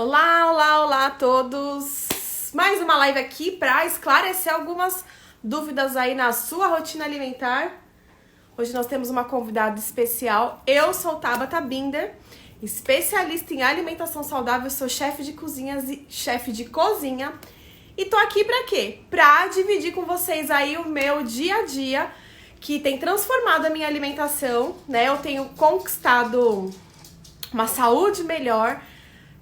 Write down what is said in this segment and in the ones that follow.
Olá, olá, olá a todos! Mais uma live aqui para esclarecer algumas dúvidas aí na sua rotina alimentar. Hoje nós temos uma convidada especial. Eu sou Tabata Binder, especialista em alimentação saudável, sou chefe de cozinha. E tô aqui para quê? Para dividir com vocês aí o meu dia a dia, que tem transformado a minha alimentação, né? Eu tenho conquistado uma saúde melhor.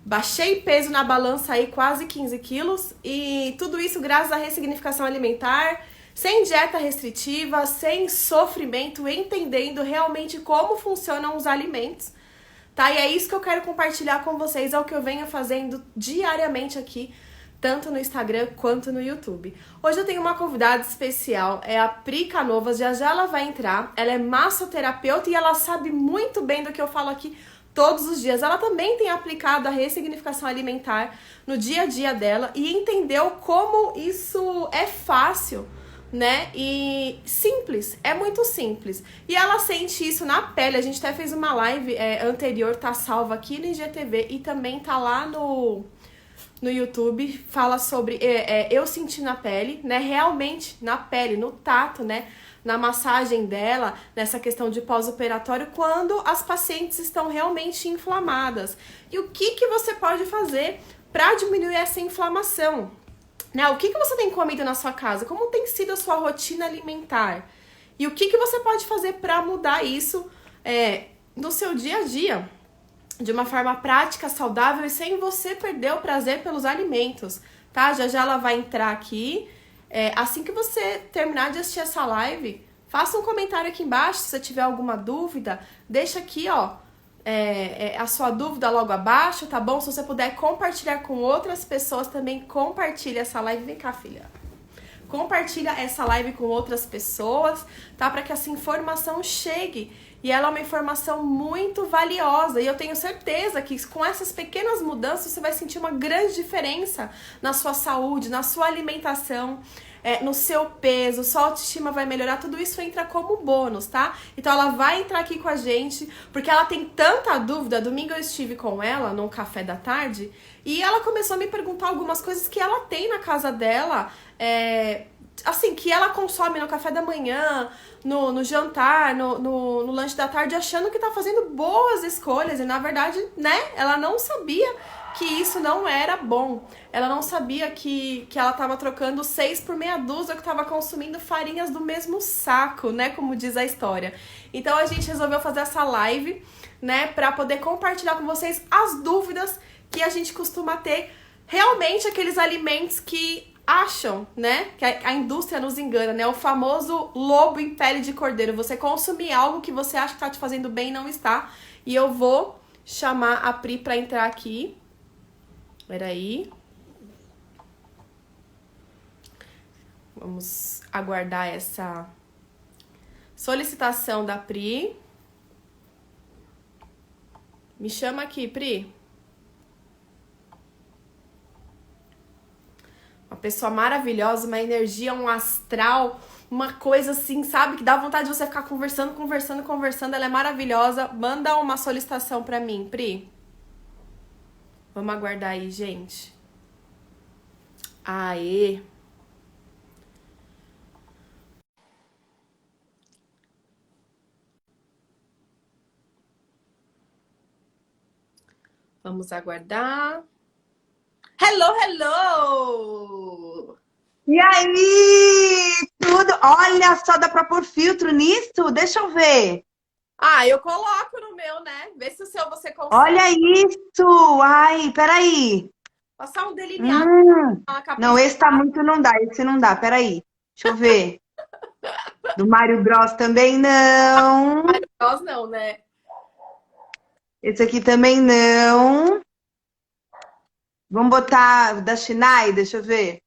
Baixei peso na balança aí, quase 15 quilos, e tudo isso graças à ressignificação alimentar, sem dieta restritiva, sem sofrimento, entendendo realmente como funcionam os alimentos, tá? E é isso que eu quero compartilhar com vocês, é o que eu venho fazendo diariamente aqui, tanto no Instagram quanto no YouTube. Hoje eu tenho uma convidada especial, é a Pri Canovas, já já ela vai entrar, ela é massoterapeuta e ela sabe muito bem do que eu falo aqui todos os dias. Ela também tem aplicado a ressignificação alimentar no dia a dia dela e entendeu como isso é fácil, né? E simples, é muito simples. E ela sente isso na pele. A gente até fez uma live anterior, tá salva aqui no IGTV e também tá lá no YouTube, fala sobre eu senti na pele, né? Realmente na pele, no tato, né? Na massagem dela, nessa questão de pós-operatório, quando as pacientes estão realmente inflamadas. E o que você pode fazer para diminuir essa inflamação? Né? O que você tem comido na sua casa? Como tem sido a sua rotina alimentar? E o que você pode fazer para mudar isso no seu dia a dia? De uma forma prática, saudável e sem você perder o prazer pelos alimentos, tá? Já já ela vai entrar aqui. Assim que você terminar de assistir essa live, faça um comentário aqui embaixo se você tiver alguma dúvida. Deixa aqui, ó, a sua dúvida logo abaixo, tá bom? Se você puder compartilhar com outras pessoas, também compartilha essa live. Vem cá, filha. Compartilha essa live com outras pessoas, tá? Para que essa informação chegue. E ela é uma informação muito valiosa. E eu tenho certeza que com essas pequenas mudanças você vai sentir uma grande diferença na sua saúde, na sua alimentação, no seu peso, sua autoestima vai melhorar. Tudo isso entra como bônus, tá? Então ela vai entrar aqui com a gente, porque ela tem tanta dúvida. Domingo eu estive com ela num café da tarde e ela começou a me perguntar algumas coisas que ela tem na casa dela, assim, que ela consome no café da manhã, no jantar, no lanche da tarde, achando que tá fazendo boas escolhas. E na verdade, né, ela não sabia que isso não era bom. Ela não sabia que ela tava trocando 6 por meia dúzia, que tava consumindo farinhas do mesmo saco, né, como diz a história. Então a gente resolveu fazer essa live, né, pra poder compartilhar com vocês as dúvidas que a gente costuma ter, realmente aqueles alimentos que acham, né, que a indústria nos engana, né, o famoso lobo em pele de cordeiro. Você consumir algo que você acha que tá te fazendo bem e não está. E eu vou chamar a Pri pra entrar aqui. Peraí. Vamos aguardar essa solicitação da Pri. Me chama aqui, Pri. Uma pessoa maravilhosa, uma energia, um astral, uma coisa assim, sabe? Que dá vontade de você ficar conversando. Ela é maravilhosa. Manda uma solicitação pra mim, Pri. Vamos aguardar aí, gente. Aê! Vamos aguardar. Hello, hello! E aí, tudo? Olha só, dá pra pôr filtro nisso? Deixa eu ver. Eu coloco no meu, né? Vê se o seu você consegue. Olha isso! Ai, peraí. Passar um delineado na Não, capricha. esse tá muito, não dá. Esse não dá, peraí. Deixa eu ver. Do Mario Bros também não. Nós não, né? Esse aqui também não. Vamos botar da Schneider, deixa eu ver.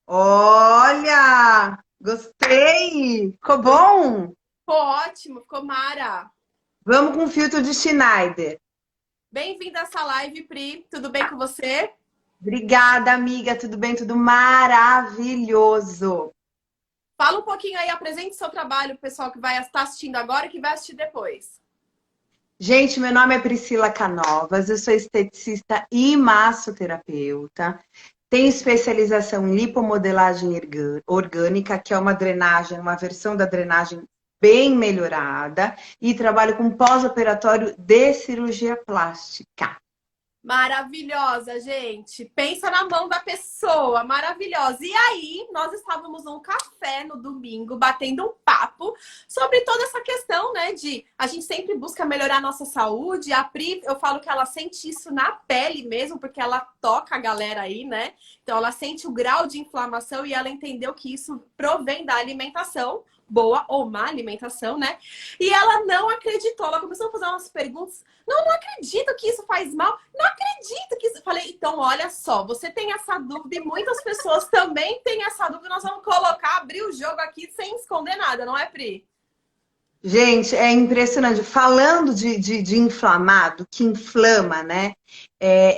Olha! Gostei! Ficou bom? Ficou ótimo, ficou mara. Vamos com filtro de Schneider. Bem-vinda a essa live, Pri. Tudo bem com você? Obrigada, amiga. Tudo bem? Tudo maravilhoso. Fala um pouquinho aí, apresente seu trabalho pro pessoal que vai estar assistindo agora e que vai assistir depois. Gente, meu nome é Priscila Canovas, eu sou esteticista e massoterapeuta. Tenho especialização em lipomodelagem orgânica, que é uma drenagem, uma versão da drenagem bem melhorada, e trabalho com pós-operatório de cirurgia plástica. Maravilhosa, gente. Pensa na mão da pessoa, maravilhosa. E aí, nós estávamos num café no domingo, batendo um papo sobre toda essa questão, né, de a gente sempre busca melhorar a nossa saúde. A Pri, eu falo que ela sente isso na pele mesmo, porque ela toca a galera aí, né? Então, ela sente o grau de inflamação e ela entendeu que isso provém da alimentação, boa ou má alimentação, né? E ela não acreditou, ela começou a fazer umas perguntas. Não acredito que isso faz mal. Não acredito que isso. Falei, então, olha só, você tem essa dúvida e muitas pessoas também têm essa dúvida. Nós vamos colocar, abrir o jogo aqui sem esconder nada, não é, Pri? Gente, é impressionante. Falando de inflamado, que inflama, né?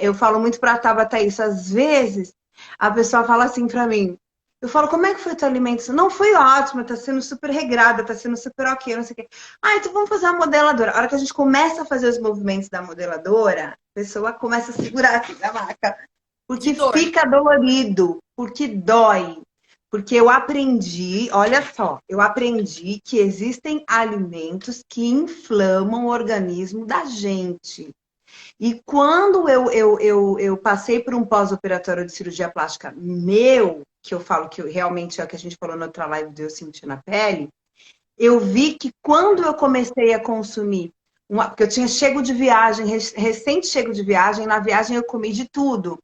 Eu falo muito pra Tabata isso. Às vezes, a pessoa fala assim pra mim. Eu falo, como é que foi teu alimento? Não, foi ótimo, tá sendo super regrada, tá sendo super ok, não sei o quê. Ah, então vamos fazer a modeladora. A hora que a gente começa a fazer os movimentos da modeladora, a pessoa começa a segurar aqui na maca. De Porque dor. fica dolorido, porque dói. Porque eu aprendi, olha só, eu aprendi que existem alimentos que inflamam o organismo da gente. E quando eu passei por um pós-operatório de cirurgia plástica meu, que eu falo que realmente é o que a gente falou na outra live de eu sentir na pele, eu vi que quando eu comecei a consumir, porque eu tinha chego de viagem, recente chego de viagem, na viagem eu comi de tudo.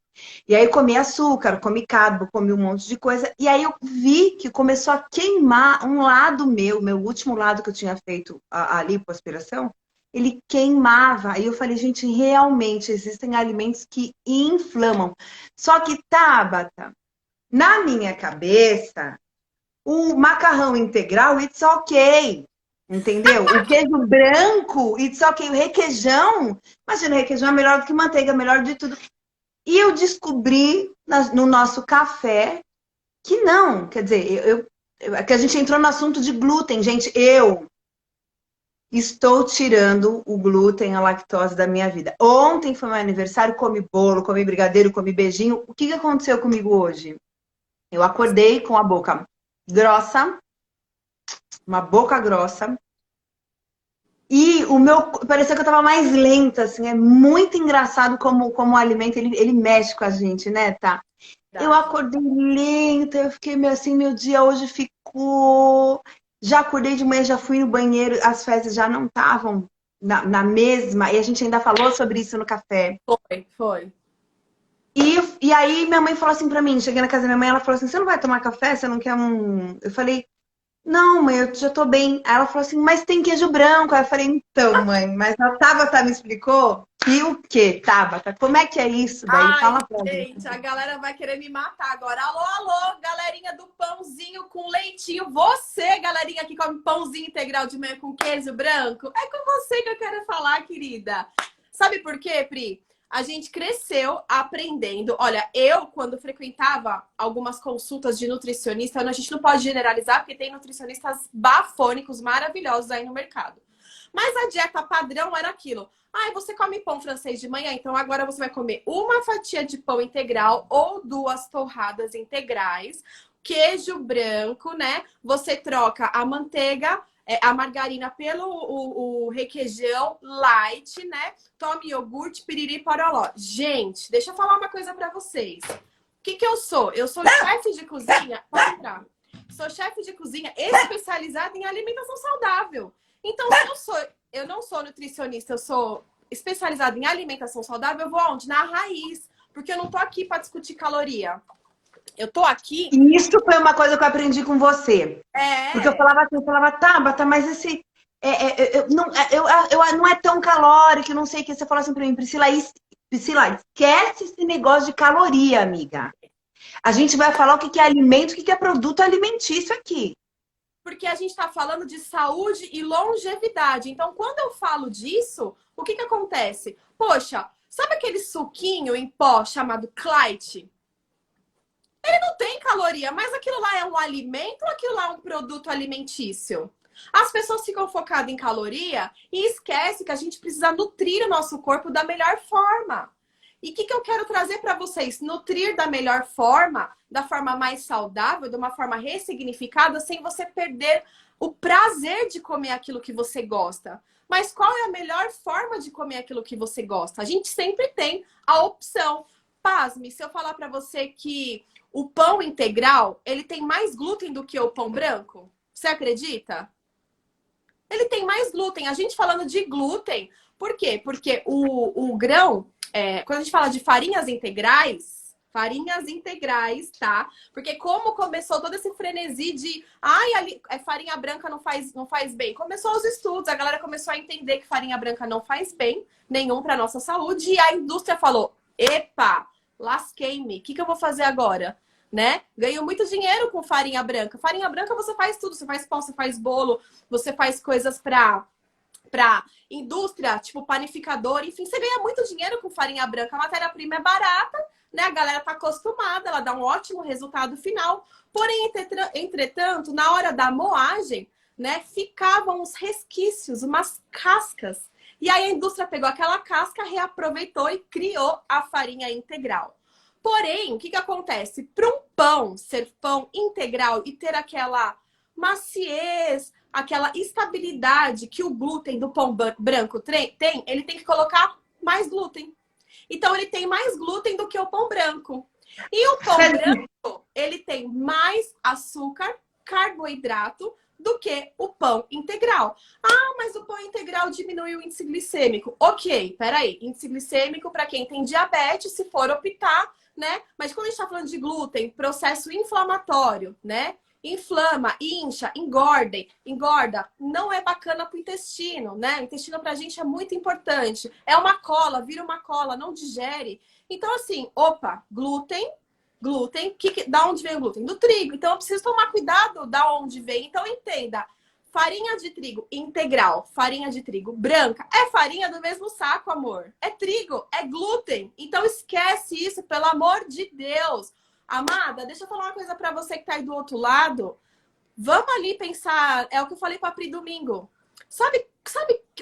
E aí comi açúcar, comi carbo, comi um monte de coisa. E aí eu vi que começou a queimar um lado meu último lado que eu tinha feito a lipoaspiração, ele queimava. Aí eu falei, gente, realmente existem alimentos que inflamam. Só que, Tabata, na minha cabeça, o macarrão integral, it's ok. Entendeu? O queijo branco, it's ok. O requeijão, imagina, o requeijão é melhor do que manteiga, melhor de tudo. E eu descobri no nosso café que não. Quer dizer, que a gente entrou no assunto de glúten. Gente, eu estou tirando o glúten, a lactose da minha vida. Ontem foi meu aniversário, comi bolo, comi brigadeiro, comi beijinho. O que aconteceu comigo hoje? Eu acordei com a boca grossa, uma boca grossa. E o meu, parecia que eu tava mais lenta, assim, é muito engraçado como o alimento, ele mexe com a gente, né, tá? Eu Verdade. acordei lenta, eu fiquei meio assim, meu dia hoje ficou... Já acordei de manhã, já fui no banheiro, as fezes já não estavam na mesma, e a gente ainda falou sobre isso no café. Foi. E aí minha mãe falou assim pra mim, cheguei na casa da minha mãe, ela falou assim, você não vai tomar café? Você não quer um... Eu falei, não, mãe, eu já tô bem. Aí ela falou assim, mas tem queijo branco. Aí eu falei, então, mãe, mas a Tabata me explicou que o quê, Tabata? Como é que é isso daí? Ai, Fala pra mim. gente, a galera vai querer me matar agora. Alô, alô, galerinha do pãozinho com leitinho. Você, galerinha que come pãozinho integral de manhã com queijo branco, é com você que eu quero falar, querida. Sabe por quê, Pri? A gente cresceu aprendendo. Olha, eu, quando frequentava algumas consultas de nutricionista, a gente não pode generalizar, porque tem nutricionistas bafônicos maravilhosos aí no mercado. Mas a dieta padrão era aquilo. Ah, você come pão francês de manhã, então agora você vai comer uma fatia de pão integral ou duas torradas integrais, queijo branco, né? Você troca a manteiga, a margarina pelo o requeijão light, né? Tome iogurte, piriri, poroló. Gente, deixa eu falar uma coisa pra vocês. O que eu sou? Eu sou chefe de cozinha. Pode entrar. Sou chefe de cozinha especializada em alimentação saudável. Então, eu não sou nutricionista, eu sou especializada em alimentação saudável, eu vou aonde? Na raiz. Porque eu não tô aqui para discutir caloria. Eu tô aqui. E isso foi uma coisa que eu aprendi com você. Porque eu É. falava assim, eu falava, Tabata, mas esse... não é tão calórico, não sei o que. Você falou assim pra mim, Priscila, esquece esse negócio de caloria, amiga. A gente vai falar o que é alimento, o que é produto alimentício aqui. Porque a gente está falando de saúde e longevidade. Então, quando eu falo disso, o que acontece? Poxa, sabe aquele suquinho em pó chamado Clyde? Ele não tem caloria, mas aquilo lá é um alimento ou aquilo lá é um produto alimentício? As pessoas ficam focadas em caloria e esquecem que a gente precisa nutrir o nosso corpo da melhor forma. E o que eu quero trazer para vocês? Nutrir da melhor forma, da forma mais saudável, de uma forma ressignificada, sem você perder o prazer de comer aquilo que você gosta. Mas qual é a melhor forma de comer aquilo que você gosta? A gente sempre tem a opção. Pasme, se eu falar para você que o pão integral, ele tem mais glúten do que o pão branco, você acredita? Ele tem mais glúten. A gente falando de glúten, por quê? Porque o grão, quando a gente fala de farinhas integrais, tá? Porque como começou todo esse frenesi de farinha branca não faz bem. Começou os estudos, a galera começou a entender que farinha branca não faz bem nenhum para nossa saúde. E a indústria falou, epa, lasquei-me, o que eu vou fazer agora? Né? Ganho muito dinheiro com farinha branca. Farinha branca você faz tudo, você faz pão, você faz bolo, você faz coisas para indústria, tipo panificador, enfim, você ganha muito dinheiro com farinha branca. A matéria-prima é barata, né? A galera tá acostumada, ela dá um ótimo resultado final. Porém, entretanto, na hora da moagem, né, ficavam uns resquícios, umas cascas. E aí a indústria pegou aquela casca, reaproveitou e criou a farinha integral. Porém, o que acontece? Para um pão ser pão integral e ter aquela maciez, aquela estabilidade que o glúten do pão branco tem, ele tem que colocar mais glúten. Então, ele tem mais glúten do que o pão branco. E o pão branco, ele tem mais açúcar, carboidrato, do que o pão integral. Ah, mas o pão integral diminui o índice glicêmico. Ok, peraí. Índice glicêmico para quem tem diabetes, se for optar, né? Mas quando a gente está falando de glúten, processo inflamatório, né? Inflama, incha, engorda, não é bacana para o intestino, né? O intestino para a gente é muito importante. É uma cola, vira uma cola, não digere. Então, assim, glúten, da onde vem o glúten? Do trigo. Então, eu preciso tomar cuidado da onde vem. Então, entenda, farinha de trigo integral, farinha de trigo branca, é farinha do mesmo saco, amor. É trigo, é glúten. Então, esquece isso, pelo amor de Deus. Amada, deixa eu falar uma coisa pra você que tá aí do outro lado. Vamos ali pensar, é o que eu falei pra Pri domingo. Sabe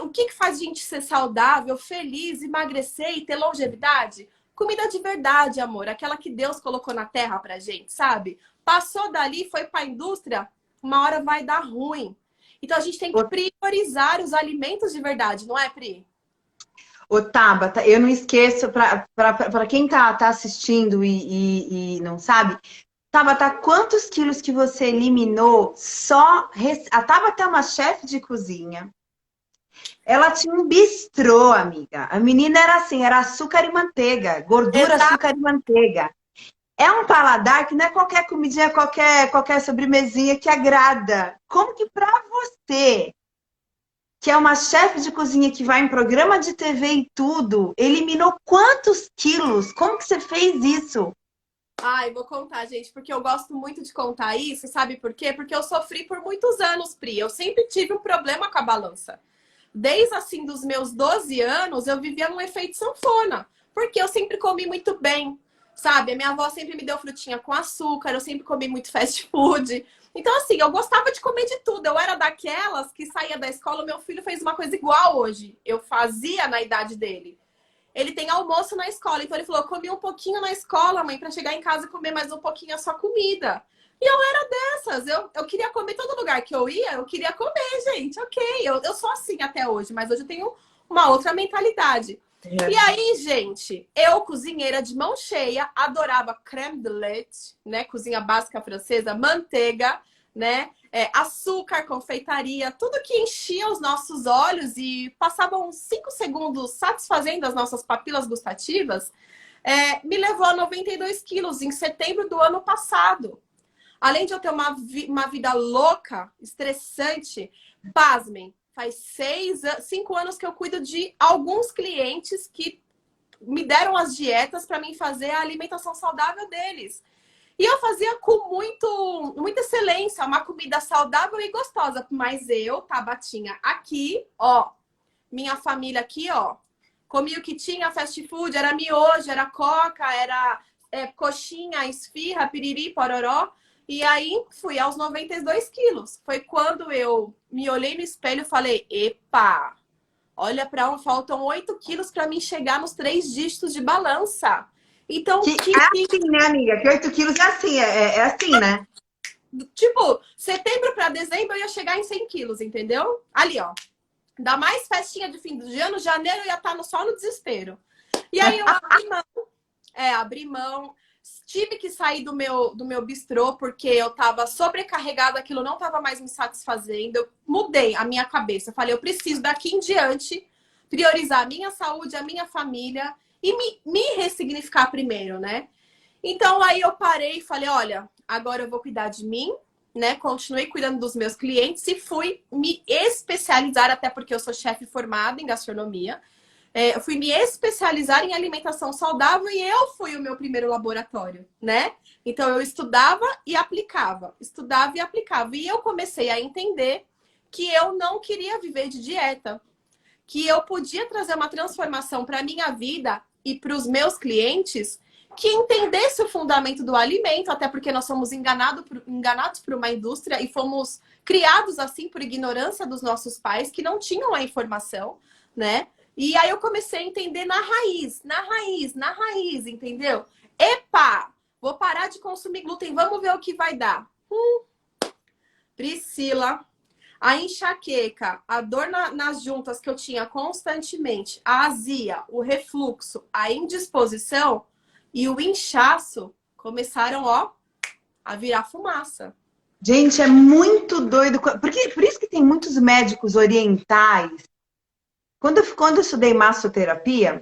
o que faz a gente ser saudável, feliz, emagrecer e ter longevidade? Comida de verdade, amor. Aquela que Deus colocou na terra pra gente, sabe? Passou dali, foi pra indústria, uma hora vai dar ruim. Então a gente tem que priorizar os alimentos de verdade, não é, Pri? Ô, Tabata, eu não esqueço, para quem tá assistindo e não sabe, Tabata, quantos quilos que você eliminou só... A Tabata é uma chefe de cozinha. Ela tinha um bistrô, amiga. A menina era assim, era açúcar e manteiga. Gordura, Exato. açúcar e manteiga. É um paladar que não é qualquer comidinha, qualquer sobremesinha que agrada. Como que pra você, que é uma chefe de cozinha que vai em programa de TV e tudo, eliminou quantos quilos? Como que você fez isso? Ai, vou contar, gente, porque eu gosto muito de contar isso, sabe por quê? Porque eu sofri por muitos anos, Pri. Eu sempre tive um problema com a balança. Desde, assim, dos meus 12 anos, eu vivia num efeito sanfona. Porque eu sempre comi muito bem, sabe? A minha avó sempre me deu frutinha com açúcar, eu sempre comi muito fast food. Então, assim, eu gostava de comer de tudo. Eu era daquelas que saía da escola, meu filho fez uma coisa igual hoje. Eu fazia na idade dele. Ele tem almoço na escola. Então ele falou, eu comi um pouquinho na escola, mãe, para chegar em casa e comer mais um pouquinho a sua comida. E eu era dessas. Eu queria comer todo lugar que eu ia, eu queria comer, gente. Ok, eu sou assim até hoje, mas hoje eu tenho uma outra mentalidade. É. E aí, gente, eu, cozinheira de mão cheia, adorava crème de leite, né? Cozinha básica francesa, manteiga, né? Açúcar, confeitaria, tudo que enchia os nossos olhos e passava uns 5 segundos satisfazendo as nossas papilas gustativas, me levou a 92 quilos em setembro do ano passado. Além de eu ter uma vida louca, estressante, pasmem, faz 5 anos que eu cuido de alguns clientes que me deram as dietas para mim fazer a alimentação saudável deles. E eu fazia com muita excelência, uma comida saudável e gostosa. Mas eu, Tabatinha, aqui, ó, minha família aqui, ó, comia o que tinha, fast food, era miojo, era coca, era coxinha, esfirra, piriri, pororó. E aí fui aos 92 quilos. Foi quando eu me olhei no espelho e falei, epa, olha para um, faltam 8 quilos para mim chegar nos 3 dígitos de balança. Então, Que é assim, né, amiga? Que 8 quilos é assim, é assim, né? tipo, setembro para dezembro eu ia chegar em 100 quilos, entendeu? Ali, ó. Ainda mais festinha de fim de ano, janeiro eu ia estar só no desespero. E aí eu abri mão. Tive que sair do meu bistrô porque eu tava sobrecarregada, aquilo não tava mais me satisfazendo. Eu mudei a minha cabeça. Eu falei, eu preciso daqui em diante priorizar a minha saúde, a minha família e me ressignificar primeiro, né? Então aí eu parei e falei, olha, agora eu vou cuidar de mim, né? Continuei cuidando dos meus clientes e fui me especializar, até porque eu sou chefe formada em gastronomia. Eu fui me especializar em alimentação saudável e eu fui o meu primeiro laboratório, né? Então eu estudava e aplicava, estudava e aplicava. E eu comecei a entender que eu não queria viver de dieta, que eu podia trazer uma transformação para a minha vida e para os meus clientes que entendesse o fundamento do alimento, até porque nós somos enganados por uma indústria e fomos criados assim por ignorância dos nossos pais que não tinham a informação, né? E aí eu comecei a entender na raiz, entendeu? Epa! Vou parar de consumir glúten, vamos ver o que vai dar. Priscila, a enxaqueca, a dor nas juntas que eu tinha constantemente, a azia, o refluxo, a indisposição e o inchaço começaram, ó, a virar fumaça. Gente, é muito doido. Porque, por isso que tem muitos médicos orientais. Quando eu estudei massoterapia,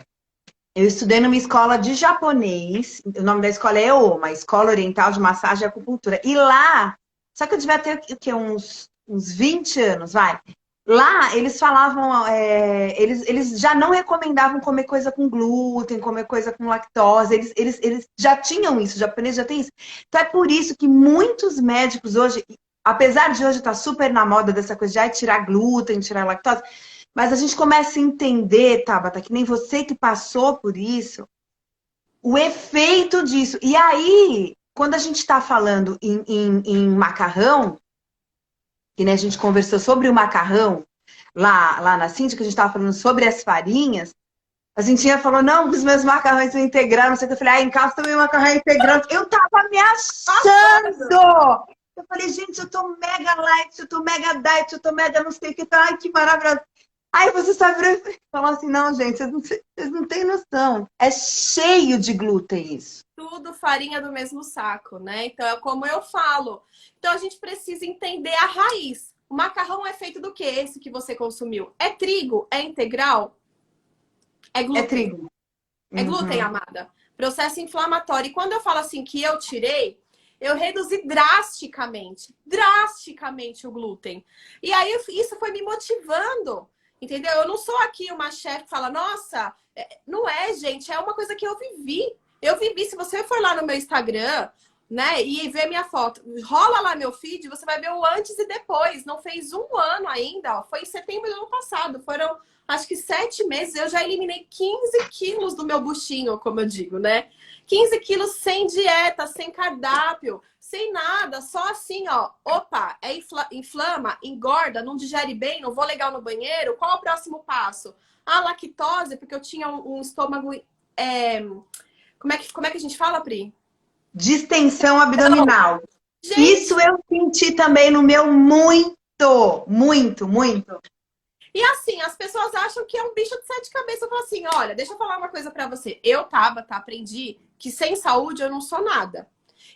eu estudei numa escola de japonês. O nome da escola é EOMA, Escola Oriental de Massagem e Acupuntura. E lá, só que eu devia ter o quê? Uns 20 anos, vai. Lá, eles falavam, eles já não recomendavam comer coisa com glúten, comer coisa com lactose. Eles já tinham isso, o japonês já tem isso. Então, é por isso que muitos médicos hoje, apesar de hoje estar super na moda dessa coisa de tirar glúten, tirar lactose, mas a gente começa a entender, Tabata, que nem você que passou por isso, o efeito disso. E aí, quando a gente está falando em macarrão, que né, a gente conversou sobre o macarrão lá na Cintia, que a gente estava falando sobre as farinhas, a Cintia falou, não, os meus macarrões são integrais, não sei o que. Eu falei, em casa também o macarrão é integral. Eu tava me achando! Eu falei, gente, eu tô mega light, eu tô mega diet, eu tô mega não sei o que. Ai, que maravilhoso. Aí você sabe, falou assim, não, gente, vocês não têm noção. É cheio de glúten isso. Tudo farinha do mesmo saco, né? Então é como eu falo. Então a gente precisa entender a raiz. O macarrão é feito do que esse que você consumiu? É trigo? É integral? É glúten? É trigo. É glúten, amada. Processo inflamatório. E quando eu falo assim que eu tirei, eu reduzi drasticamente o glúten. E aí isso foi me motivando. Entendeu? Eu não sou aqui uma chefe que fala, nossa, não é, gente, é uma coisa que eu vivi. Eu vivi, se você for lá no meu Instagram, né, e ver minha foto, rola lá meu feed, você vai ver o antes e depois. Não fez um ano ainda, ó, foi em setembro do ano passado. Foram, acho que 7 meses, eu já eliminei 15 quilos do meu buchinho, como eu digo, né? 15 quilos sem dieta, sem cardápio, sem nada, só assim, ó. Opa, inflama, engorda, não digere bem, não vou legal no banheiro. Qual é o próximo passo? A lactose, porque eu tinha um estômago... Como é que a gente fala, Pri? Distensão abdominal. Gente, isso eu senti também no meu muito. E assim, as pessoas acham que é um bicho de 7 cabeças. Eu falo assim, olha, deixa eu falar uma coisa pra você. Eu, Tabata, aprendi que sem saúde eu não sou nada.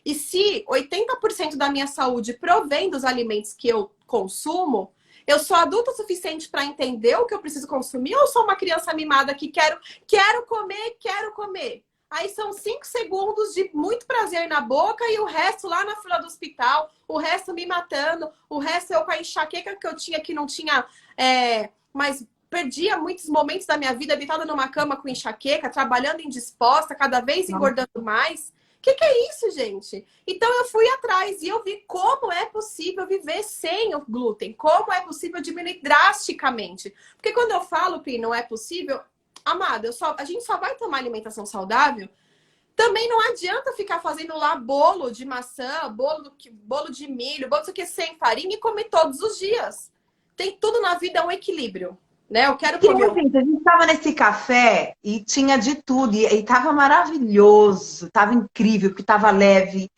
E se 80% da minha saúde provém dos alimentos que eu consumo, eu sou adulta o suficiente para entender o que eu preciso consumir ou sou uma criança mimada que quero comer? Aí são 5 segundos de muito prazer na boca e o resto lá na fila do hospital, o resto me matando, o resto eu com a enxaqueca que eu tinha que não tinha... mas perdia muitos momentos da minha vida deitada numa cama com enxaqueca, trabalhando indisposta, cada vez engordando mais. O que é isso, gente? Então eu fui atrás e eu vi como é possível viver sem o glúten, como é possível diminuir drasticamente. Porque quando eu falo que não é possível, amada, a gente só vai tomar alimentação saudável Também não adianta ficar fazendo lá bolo de maçã, bolo de milho, bolo que sem farinha e comer todos os dias. Tem tudo na vida, é um equilíbrio, né? Eu quero E comer. assim, a gente estava nesse café e tinha de tudo, e tava maravilhoso, tava incrível, porque tava leve,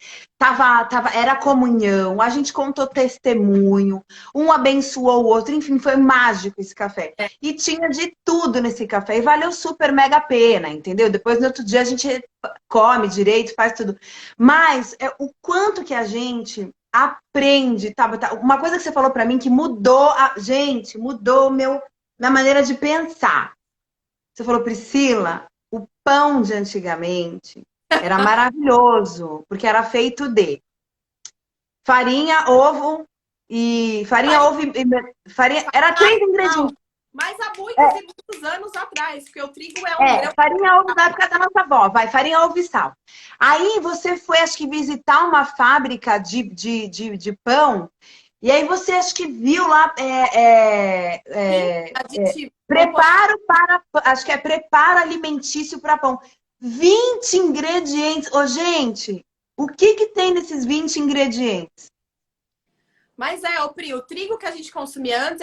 era comunhão, a gente contou testemunho, um abençoou o outro, enfim, foi mágico esse café. E tinha de tudo nesse café, e valeu super mega a pena, entendeu? Depois no outro dia a gente come direito, faz tudo. Mas o quanto que a gente aprende, tá? Uma coisa que você falou para mim que mudou gente, mudou o meu na maneira de pensar. Você falou, Priscila, o pão de antigamente era maravilhoso, porque era feito de farinha, ovo e farinha, era três ingredientes. Mas há muitos e muitos anos atrás, porque o trigo é um grão. Farinha, ovo na época da nossa avó, vai, farinha, ovo e sal. Aí você foi, acho que, visitar uma fábrica de pão, e aí você acho que viu lá Aditivo. preparo para, acho que é preparo alimentício para pão. 20 ingredientes. Ô, gente, o que que tem nesses 20 ingredientes? Mas Pri, o trigo que a gente consumia antes,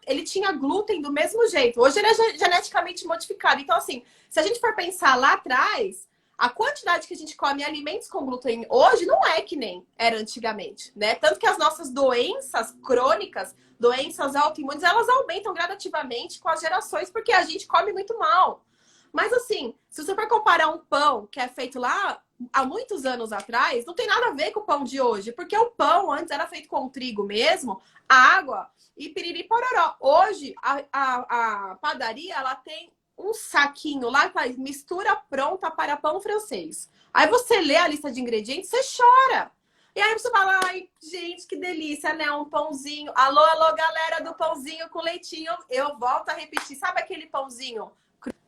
ele tinha glúten do mesmo jeito. Hoje ele é geneticamente modificado. Então, assim, se a gente for pensar lá atrás, a quantidade que a gente come alimentos com glúten hoje não é que nem era antigamente, né? Tanto que as nossas doenças crônicas, doenças autoimunes, elas aumentam gradativamente com as gerações, porque a gente come muito mal. Mas assim, se você for comparar um pão que é feito lá há muitos anos atrás, não tem nada a ver com o pão de hoje, porque o pão antes era feito com trigo mesmo, água e piriri pororó. Hoje, a padaria, ela tem um saquinho lá que faz mistura pronta para pão francês. Aí você lê a lista de ingredientes, você chora. E aí você fala, ai, gente, que delícia, né? Um pãozinho. Alô, alô, galera do pãozinho com leitinho. Eu volto a repetir. Sabe aquele pãozinho?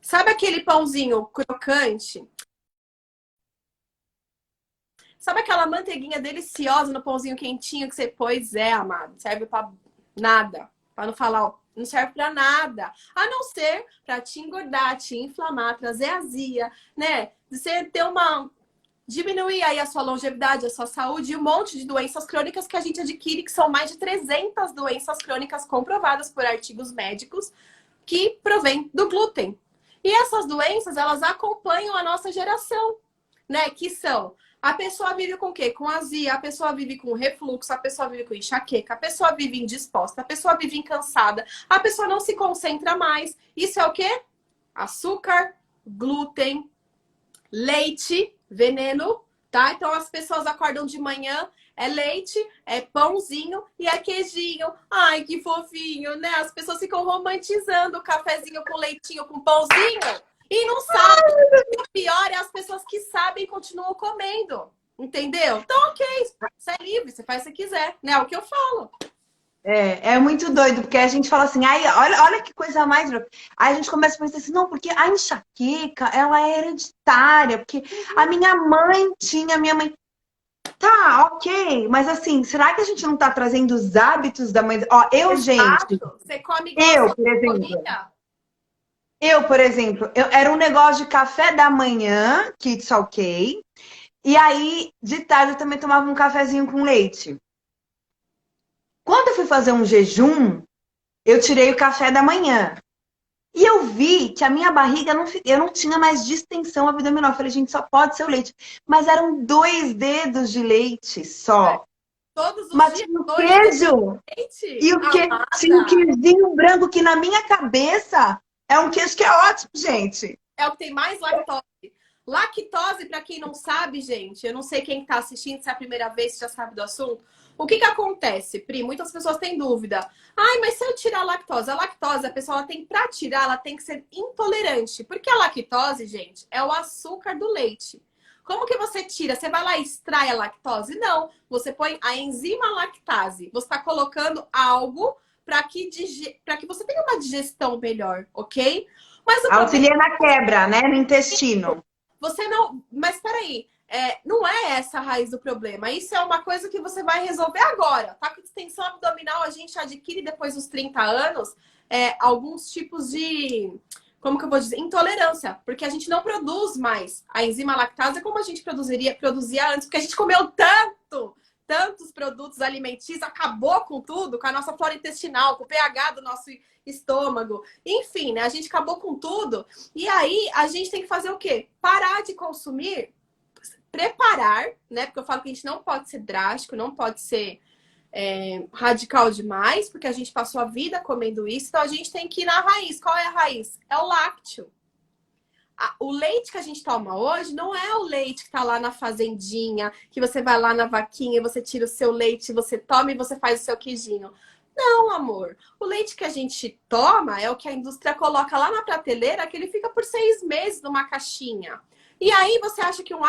Sabe aquele pãozinho crocante? Sabe aquela manteiguinha deliciosa no pãozinho quentinho que você... Pois é, amado. Serve pra nada. Pra não falar, ó, não serve pra nada. A não ser pra te engordar, te inflamar, trazer azia, né? Você ter uma... Diminuir aí a sua longevidade, a sua saúde e um monte de doenças crônicas que a gente adquire, que são mais de 300 doenças crônicas comprovadas por artigos médicos que provêm do glúten. E essas doenças, elas acompanham a nossa geração, né? Que são... A pessoa vive com o quê? Com azia, a pessoa vive com refluxo, a pessoa vive com enxaqueca, a pessoa vive indisposta, a pessoa vive cansada, a pessoa não se concentra mais. Isso é o quê? Açúcar, glúten, leite, veneno, tá? Então as pessoas acordam de manhã, é leite, é pãozinho e é queijinho. Ai, que fofinho, né? As pessoas ficam romantizando o cafezinho com leitinho, com pãozinho. E não sabe. E o pior é as pessoas que sabem e continuam comendo. Entendeu? Então, ok. Você é livre, você faz o que quiser. Né? É o que eu falo. É muito doido, porque a gente fala assim, ai, olha que coisa mais. Aí a gente começa a pensar assim, não, porque a enxaqueca, ela é hereditária, porque a minha mãe tinha, minha mãe. Tá, ok, mas assim, será que a gente não tá trazendo os hábitos da mãe? Ó, gente. Você come igual por exemplo. Por exemplo, era um negócio de café da manhã, que it's ok. E aí, de tarde, eu também tomava um cafezinho com leite. Quando eu fui fazer um jejum, eu tirei o café da manhã. E eu vi que a minha barriga, eu não tinha mais distensão abdominal. Eu falei, gente, só pode ser o leite. Mas eram 2 dedos de leite só. Todos os mas dias, tinha o queijo. E tinha um queijinho branco que na minha cabeça é um queijo que é ótimo, gente. É o que tem mais lactose. Lactose, para quem não sabe, gente, eu não sei quem está assistindo, se é a primeira vez, se já sabe do assunto. O que acontece, Pri? Muitas pessoas têm dúvida. Ai, mas se eu tirar a lactose, a pessoa ela tem para tirar, ela tem que ser intolerante. Porque a lactose, gente, é o açúcar do leite. Como que você tira? Você vai lá e extrai a lactose? Não. Você põe a enzima lactase. Você está colocando algo para que você tenha uma digestão melhor, ok? Mas auxilia na quebra, né? No intestino. Você não... Mas peraí. Não é essa a raiz do problema. Isso é uma coisa que você vai resolver agora. Tá com distensão abdominal, a gente adquire depois dos 30 anos alguns tipos de... como que eu vou dizer? Intolerância, porque a gente não produz mais a enzima lactase como a gente produzia antes, porque a gente comeu tantos produtos alimentícios, acabou com tudo, com a nossa flora intestinal, com o pH do nosso estômago, enfim, né? A gente acabou com tudo. E aí a gente tem que fazer o quê? Parar de consumir, preparar, né? Porque eu falo que a gente não pode ser drástico, não pode ser radical demais, porque a gente passou a vida comendo isso, então a gente tem que ir na raiz. Qual é a raiz? É o lácteo. O leite que a gente toma hoje não é o leite que tá lá na fazendinha, que você vai lá na vaquinha, você tira o seu leite, você toma e você faz o seu queijinho. Não, amor. O leite que a gente toma é o que a indústria coloca lá na prateleira, que ele fica por 6 meses numa caixinha. E aí você acha que um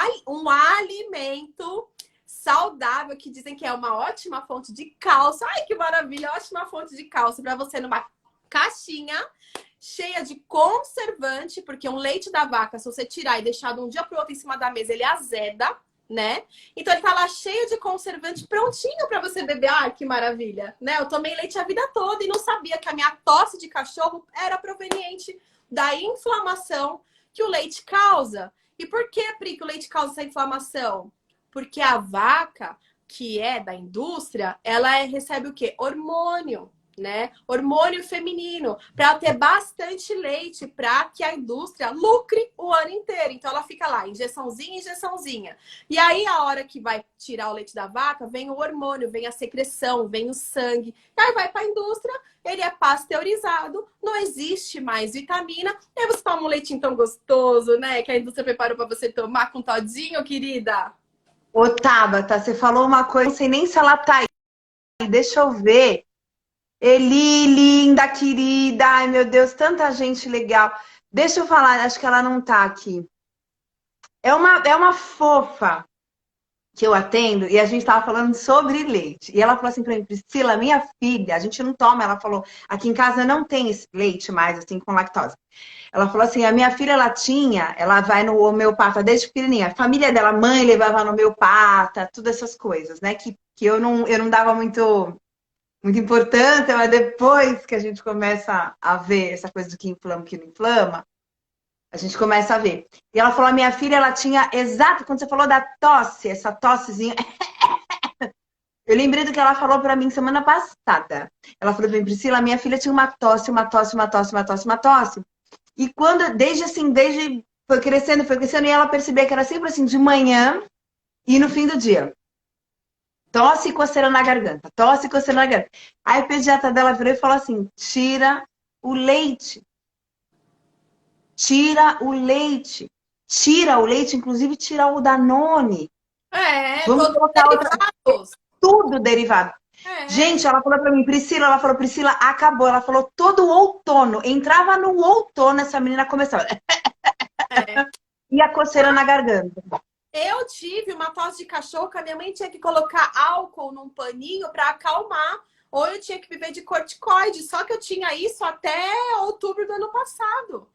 alimento saudável, que dizem que é uma ótima fonte de cálcio. Ai, que maravilha, ótima fonte de cálcio para você numa caixinha cheia de conservante, porque um leite da vaca, se você tirar e deixar de um dia para o outro em cima da mesa, ele azeda, né? Então ele tá lá cheio de conservante, prontinho para você beber. Ai, que maravilha, né? Eu tomei leite a vida toda e não sabia que a minha tosse de cachorro era proveniente da inflamação que o leite causa. E por que, Pri, que o leite causa essa inflamação? Porque a vaca, que é da indústria, ela recebe o quê? Hormônio, né? Hormônio feminino, para ter bastante leite, para que a indústria lucre o ano inteiro. Então ela fica lá, injeçãozinha, injeçãozinha. E aí a hora que vai tirar o leite da vaca, vem o hormônio, vem a secreção, vem o sangue. E aí vai para a indústria, ele é pasteurizado, não existe mais vitamina. E aí você toma um leitinho tão gostoso, né? Que a indústria preparou para você tomar com todinho, querida. Ô, Tabata, você falou uma coisa, não sei nem se ela tá aí. Deixa eu ver. Eli, linda, querida. Ai, meu Deus, tanta gente legal. Deixa eu falar, acho que ela não tá aqui. É uma fofa que eu atendo e a gente tava falando sobre leite. E ela falou assim pra mim, Priscila, minha filha, a gente não toma. Ela falou, aqui em casa não tem esse leite mais, assim, com lactose. Ela falou assim, a minha filha, ela vai no homeopata desde pequenininha. A família dela, a mãe levava no homeopata, todas essas coisas, né? Que eu não dava muito importância, mas depois que a gente começa a ver essa coisa do que inflama, o que não inflama, a gente começa a ver. E ela falou, a minha filha, ela tinha exato, quando você falou da tosse, essa tossezinha, eu lembrei do que ela falou pra mim semana passada. Ela falou pra mim, Priscila, minha filha tinha uma tosse, uma tosse, uma tosse, uma tosse, uma tosse. E quando, desde foi crescendo, e ela percebia que era sempre assim, de manhã e no fim do dia. Tosse e coceira na garganta, tosse e coceira na garganta. Aí o pediatra dela virou e falou assim, tira o leite. Tira o leite. Tira o leite, inclusive tira o Danone. Vamos Todos colocar derivados. tudo derivado. Gente, ela falou pra mim, Priscila, Priscila, acabou. Ela falou, todo outono. Entrava no outono, essa menina começava. E a coceira na garganta. Eu tive uma tosse de cachorro que a minha mãe tinha que colocar álcool num paninho para acalmar. Ou eu tinha que viver de corticoide. Só que eu tinha isso até outubro do ano passado.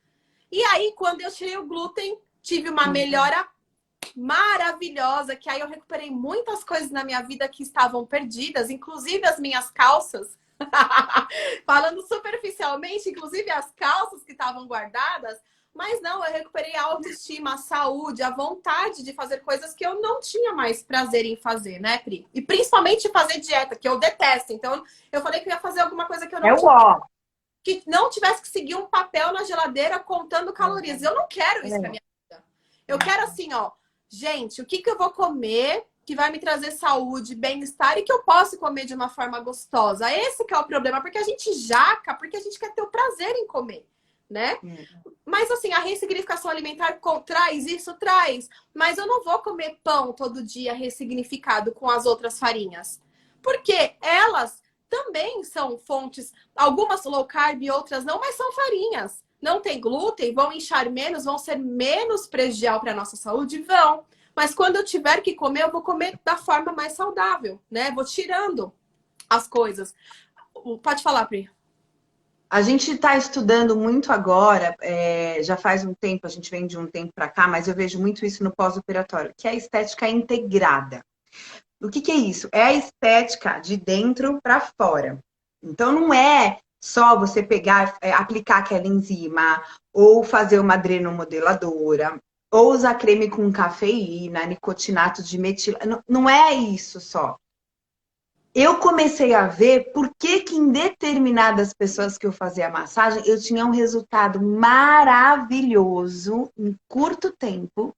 E aí, quando eu tirei o glúten, tive uma melhora maravilhosa. Que aí eu recuperei muitas coisas na minha vida que estavam perdidas. Inclusive as minhas calças. Falando superficialmente, inclusive as calças que estavam guardadas. Mas não, eu recuperei a autoestima, a saúde, a vontade de fazer coisas que eu não tinha mais prazer em fazer, né, Pri? E principalmente fazer dieta, que eu detesto. Então, eu falei que eu ia fazer alguma coisa que eu não tinha, que não tivesse que seguir um papel na geladeira contando calorias. Eu não quero isso pra minha vida. Eu quero assim, ó, gente, o que eu vou comer que vai me trazer saúde, bem-estar e que eu possa comer de uma forma gostosa? Esse que é o problema, porque a gente jaca, porque a gente quer ter o prazer em comer, né? Mas assim, a ressignificação alimentar traz isso? Traz. Mas eu não vou comer pão todo dia ressignificado com as outras farinhas. Porque elas também são fontes, algumas low carb e outras não, mas são farinhas. Não tem glúten, vão inchar menos, vão ser menos prejudicial para a nossa saúde? Vão. Mas quando eu tiver que comer, eu vou comer da forma mais saudável, né? Vou tirando as coisas. Pode falar, Pri. A gente está estudando muito agora, já faz um tempo, a gente vem de um tempo para cá, mas eu vejo muito isso no pós-operatório, que é a estética integrada. O que é isso? É a estética de dentro para fora. Então não é só você pegar, aplicar aquela enzima, ou fazer uma adrenomodeladora, ou usar creme com cafeína, nicotinato de metila. Não, não é isso só. Eu comecei a ver por que que em determinadas pessoas que eu fazia a massagem, eu tinha um resultado maravilhoso em curto tempo.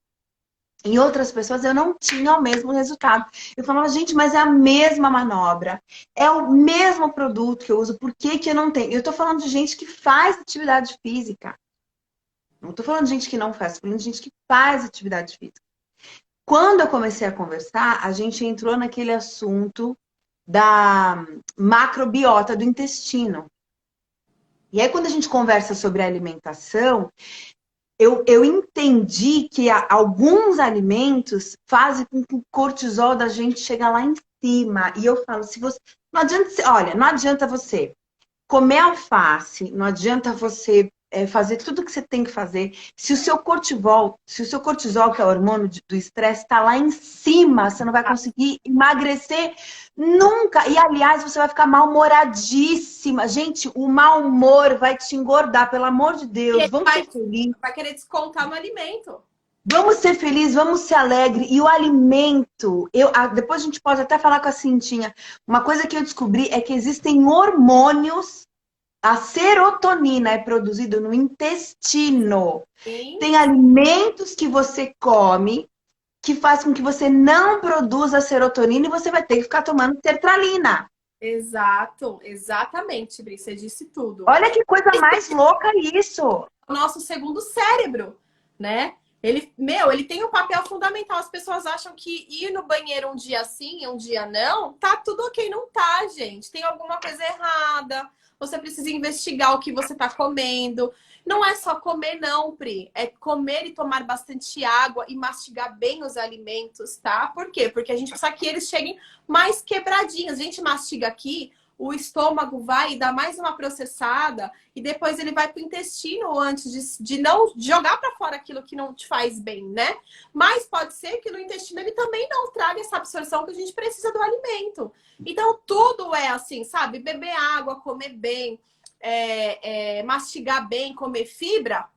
Em outras pessoas eu não tinha o mesmo resultado. Eu falava, gente, mas é a mesma manobra, é o mesmo produto que eu uso, por que que eu não tenho? Eu tô falando de gente que faz atividade física. Não tô falando de gente que não faz, tô falando de gente que faz atividade física. Quando eu comecei a conversar, a gente entrou naquele assunto da macrobiota do intestino. E aí, quando a gente conversa sobre alimentação, eu entendi que alguns alimentos fazem com que o cortisol da gente chegue lá em cima. E eu falo, se você. Não adianta, olha, não adianta você comer alface, não adianta você fazer tudo o que você tem que fazer. Se o seu cortisol, que é o hormônio do estresse, está lá em cima, você não vai conseguir emagrecer nunca. E, aliás, você vai ficar mal-humoradíssima. Gente, o mau humor vai te engordar, pelo amor de E Deus. ele Vamos ser felizes. vai querer descontar no alimento. Vamos ser felizes, vamos ser alegres. E o alimento, depois a gente pode até falar com a Cintinha. Uma coisa que eu descobri é que existem hormônios. A serotonina é produzida no intestino. Sim. Tem alimentos que você come que faz com que você não produza serotonina e você vai ter que ficar tomando sertralina. Exato, exatamente, Bri, você disse tudo. Olha que coisa mais louca isso. O nosso segundo cérebro, né? Ele tem um papel fundamental. As pessoas acham que ir no banheiro um dia sim, um dia não, tá tudo ok. Não tá, gente. Tem alguma coisa errada. Você precisa investigar o que você tá comendo. Não é só comer, não, Pri. É comer e tomar bastante água e mastigar bem os alimentos, tá? Por quê? Porque a gente precisa que eles cheguem mais quebradinhos. A gente mastiga aqui, o estômago vai e dá mais uma processada e depois ele vai para o intestino antes de não jogar para fora aquilo que não te faz bem, né? Mas pode ser que no intestino ele também não traga essa absorção que a gente precisa do alimento. Então tudo é assim, sabe? Beber água, comer bem, mastigar bem, comer fibra,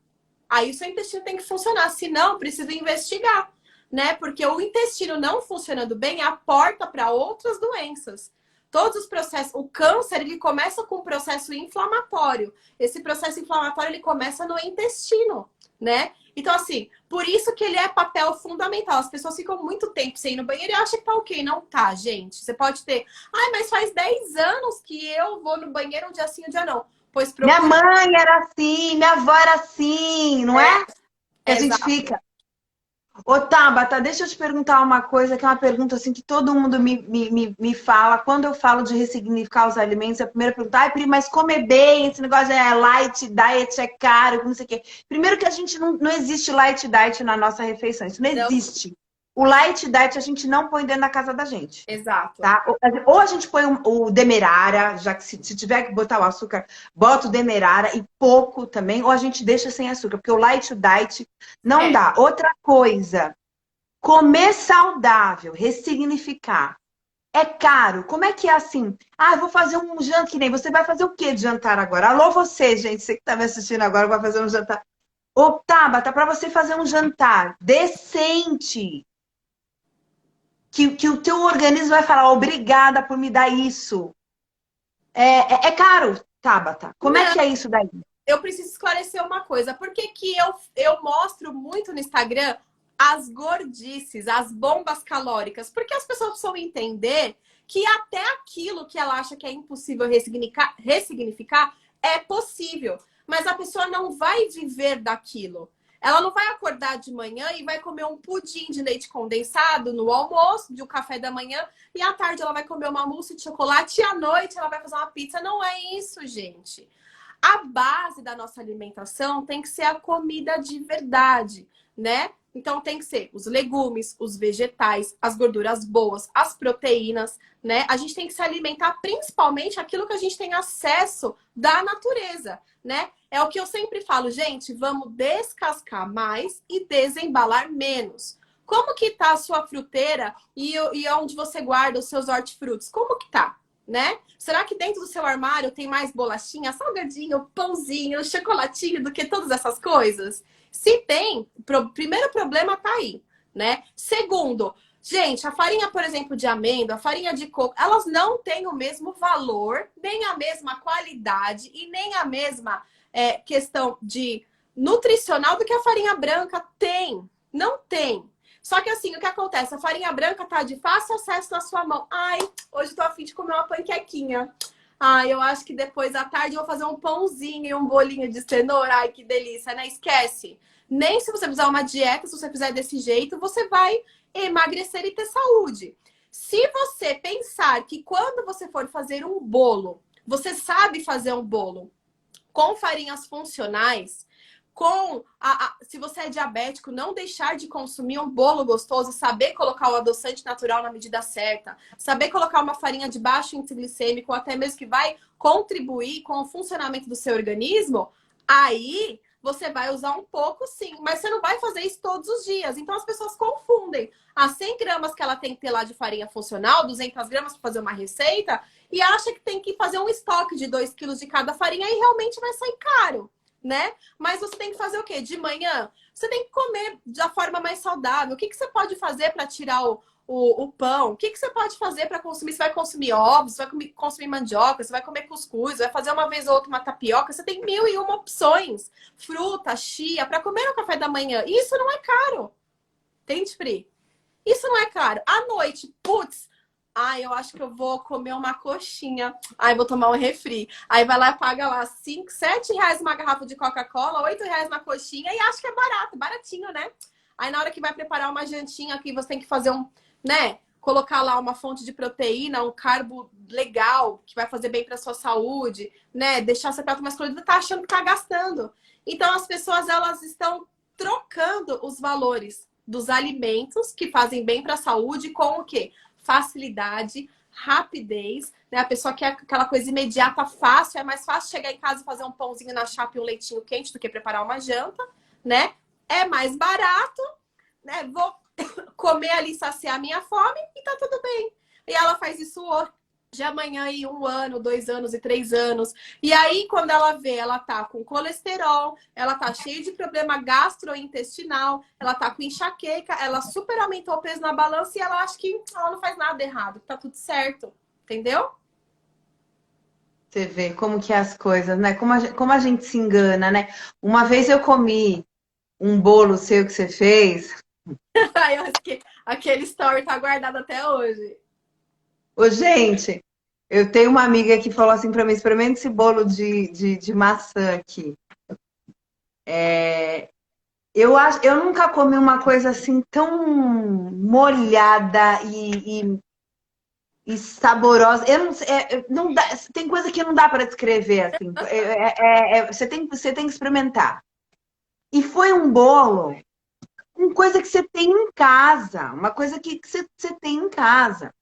aí o seu intestino tem que funcionar. Se não, precisa investigar, né? Porque o intestino não funcionando bem é a porta para outras doenças. Todos os processos, o câncer, ele começa com um processo inflamatório. Esse processo inflamatório, ele começa no intestino, né? Então, assim, por isso que ele é papel fundamental. As pessoas ficam muito tempo sem ir no banheiro e acham que tá ok. Não tá, gente. Você pode ter, ai, mas faz 10 anos que eu vou no banheiro um dia sim, um dia não. Pois Minha procura. mãe era assim, minha avó era assim, não é? Que a gente Exato. fica. Ô, Tabata, deixa eu te perguntar uma coisa, que é uma pergunta assim que todo mundo me fala. Quando eu falo de ressignificar os alimentos, a primeira pergunta, ai, Pri, mas comer bem, esse negócio é light diet, é caro, não sei o quê. Primeiro que a gente não existe light diet na nossa refeição, isso não Não, existe. O light diet a gente não põe dentro da casa da gente. exato. Tá? Ou a gente põe o demerara, já que se tiver que botar o açúcar, bota o demerara e pouco também, ou a gente deixa sem açúcar, porque o light diet não dá. Outra coisa, comer saudável, ressignificar. É caro. Como é que é assim? Ah, eu vou fazer um jantar, que nem você vai fazer o que de jantar agora? Alô, você, gente, você que tá me assistindo agora, vai fazer um jantar. Ô, Tabata, para você fazer um jantar decente, que o teu organismo vai falar, obrigada por me dar isso. É caro, Tabata. Como é Não, que é isso daí? eu preciso esclarecer uma coisa. Por que que eu mostro muito no Instagram as gordices, as bombas calóricas? Porque as pessoas precisam entender que até aquilo que ela acha que é impossível ressignificar é possível. Mas a pessoa não vai viver daquilo. Ela não vai acordar de manhã e vai comer um pudim de leite condensado no almoço, de um café da manhã, e à tarde ela vai comer uma mousse de chocolate e à noite ela vai fazer uma pizza. Não é isso, gente. A base da nossa alimentação tem que ser a comida de verdade, né? Então tem que ser os legumes, os vegetais, as gorduras boas, as proteínas, né? A gente tem que se alimentar principalmente aquilo que a gente tem acesso da natureza, né? É o que eu sempre falo, gente, vamos descascar mais e desembalar menos. Como que tá a sua fruteira e onde você guarda os seus hortifrutos? Como que tá? né? Será que dentro do seu armário tem mais bolachinha, salgadinho, pãozinho, chocolatinho do que todas essas coisas? Se tem, primeiro problema tá aí, né? Segundo, gente, a farinha, por exemplo, de amêndoa, a farinha de coco, elas não têm o mesmo valor, nem a mesma qualidade e nem a mesma questão de nutricional do que a farinha branca tem. Não tem. Só que assim, o que acontece? A farinha branca tá de fácil acesso na sua mão. Ai, hoje tô a fim de comer uma panquequinha. Ai, eu acho que depois à tarde eu vou fazer um pãozinho e um bolinho de cenoura. Ai, que delícia, né? Esquece. Nem se você fizer uma dieta, se você fizer desse jeito, você vai emagrecer e ter saúde. Se você pensar que quando você for fazer um bolo, você sabe fazer um bolo com farinhas funcionais, se você é diabético, não deixar de consumir um bolo gostoso, saber colocar o adoçante natural na medida certa, saber colocar uma farinha de baixo índice glicêmico, ou até mesmo que vai contribuir com o funcionamento do seu organismo, aí você vai usar um pouco sim, mas você não vai fazer isso todos os dias. Então as pessoas confundem as 100 gramas que ela tem que ter lá de farinha funcional, 200 gramas para fazer uma receita, e acha que tem que fazer um estoque de 2 quilos de cada farinha e realmente vai sair caro, né? Mas você tem que fazer o quê? De manhã, você tem que comer da forma mais saudável. O que você pode fazer para tirar o pão? O que você pode fazer para consumir? Você vai consumir ovos, você vai consumir mandioca, você vai comer cuscuz, vai fazer uma vez ou outra uma tapioca. Você tem 1001 opções. Fruta, chia, para comer no café da manhã. E isso não é caro. Entende, Pri? Isso não é caro. À noite, putz, ai, eu acho que eu vou comer uma coxinha. Ai, vou tomar um refri. Aí vai lá e paga lá 5, 7 reais uma garrafa de Coca-Cola, 8 reais uma coxinha e acha que é barato, baratinho, né? Aí na hora que vai preparar uma jantinha aqui, você tem que fazer né? Colocar lá uma fonte de proteína, um carbo legal, que vai fazer bem para sua saúde, né? Deixar seu prato mais colorido, tá achando que tá gastando. Então as pessoas, elas estão trocando os valores dos alimentos que fazem bem para a saúde com o quê? Facilidade, rapidez, né? A pessoa quer aquela coisa imediata, fácil, é mais fácil chegar em casa e fazer um pãozinho na chapa e um leitinho quente do que preparar uma janta, né? É mais barato, né? Vou comer ali, saciar a minha fome e tá tudo bem. E ela faz isso hoje, amanhã, e 1 ano, 2 anos e 3 anos. E aí, quando ela vê, ela tá com colesterol, ela tá cheia de problema gastrointestinal, ela tá com enxaqueca, ela super aumentou o peso na balança e ela acha que ela não faz nada errado, que tá tudo certo. Entendeu? Você vê como que é as coisas, né? Como a gente se engana, né? Uma vez eu comi um bolo seu que você fez. Aí eu acho que aquele story tá guardado até hoje. Ô, gente, eu tenho uma amiga que falou assim para mim, experimenta esse bolo de maçã aqui. Eu nunca comi uma coisa assim tão molhada e saborosa. Eu não, não dá, tem coisa que não dá para descrever assim. Você tem que experimentar. E foi um bolo com coisa que você tem em casa, uma coisa que você tem em casa.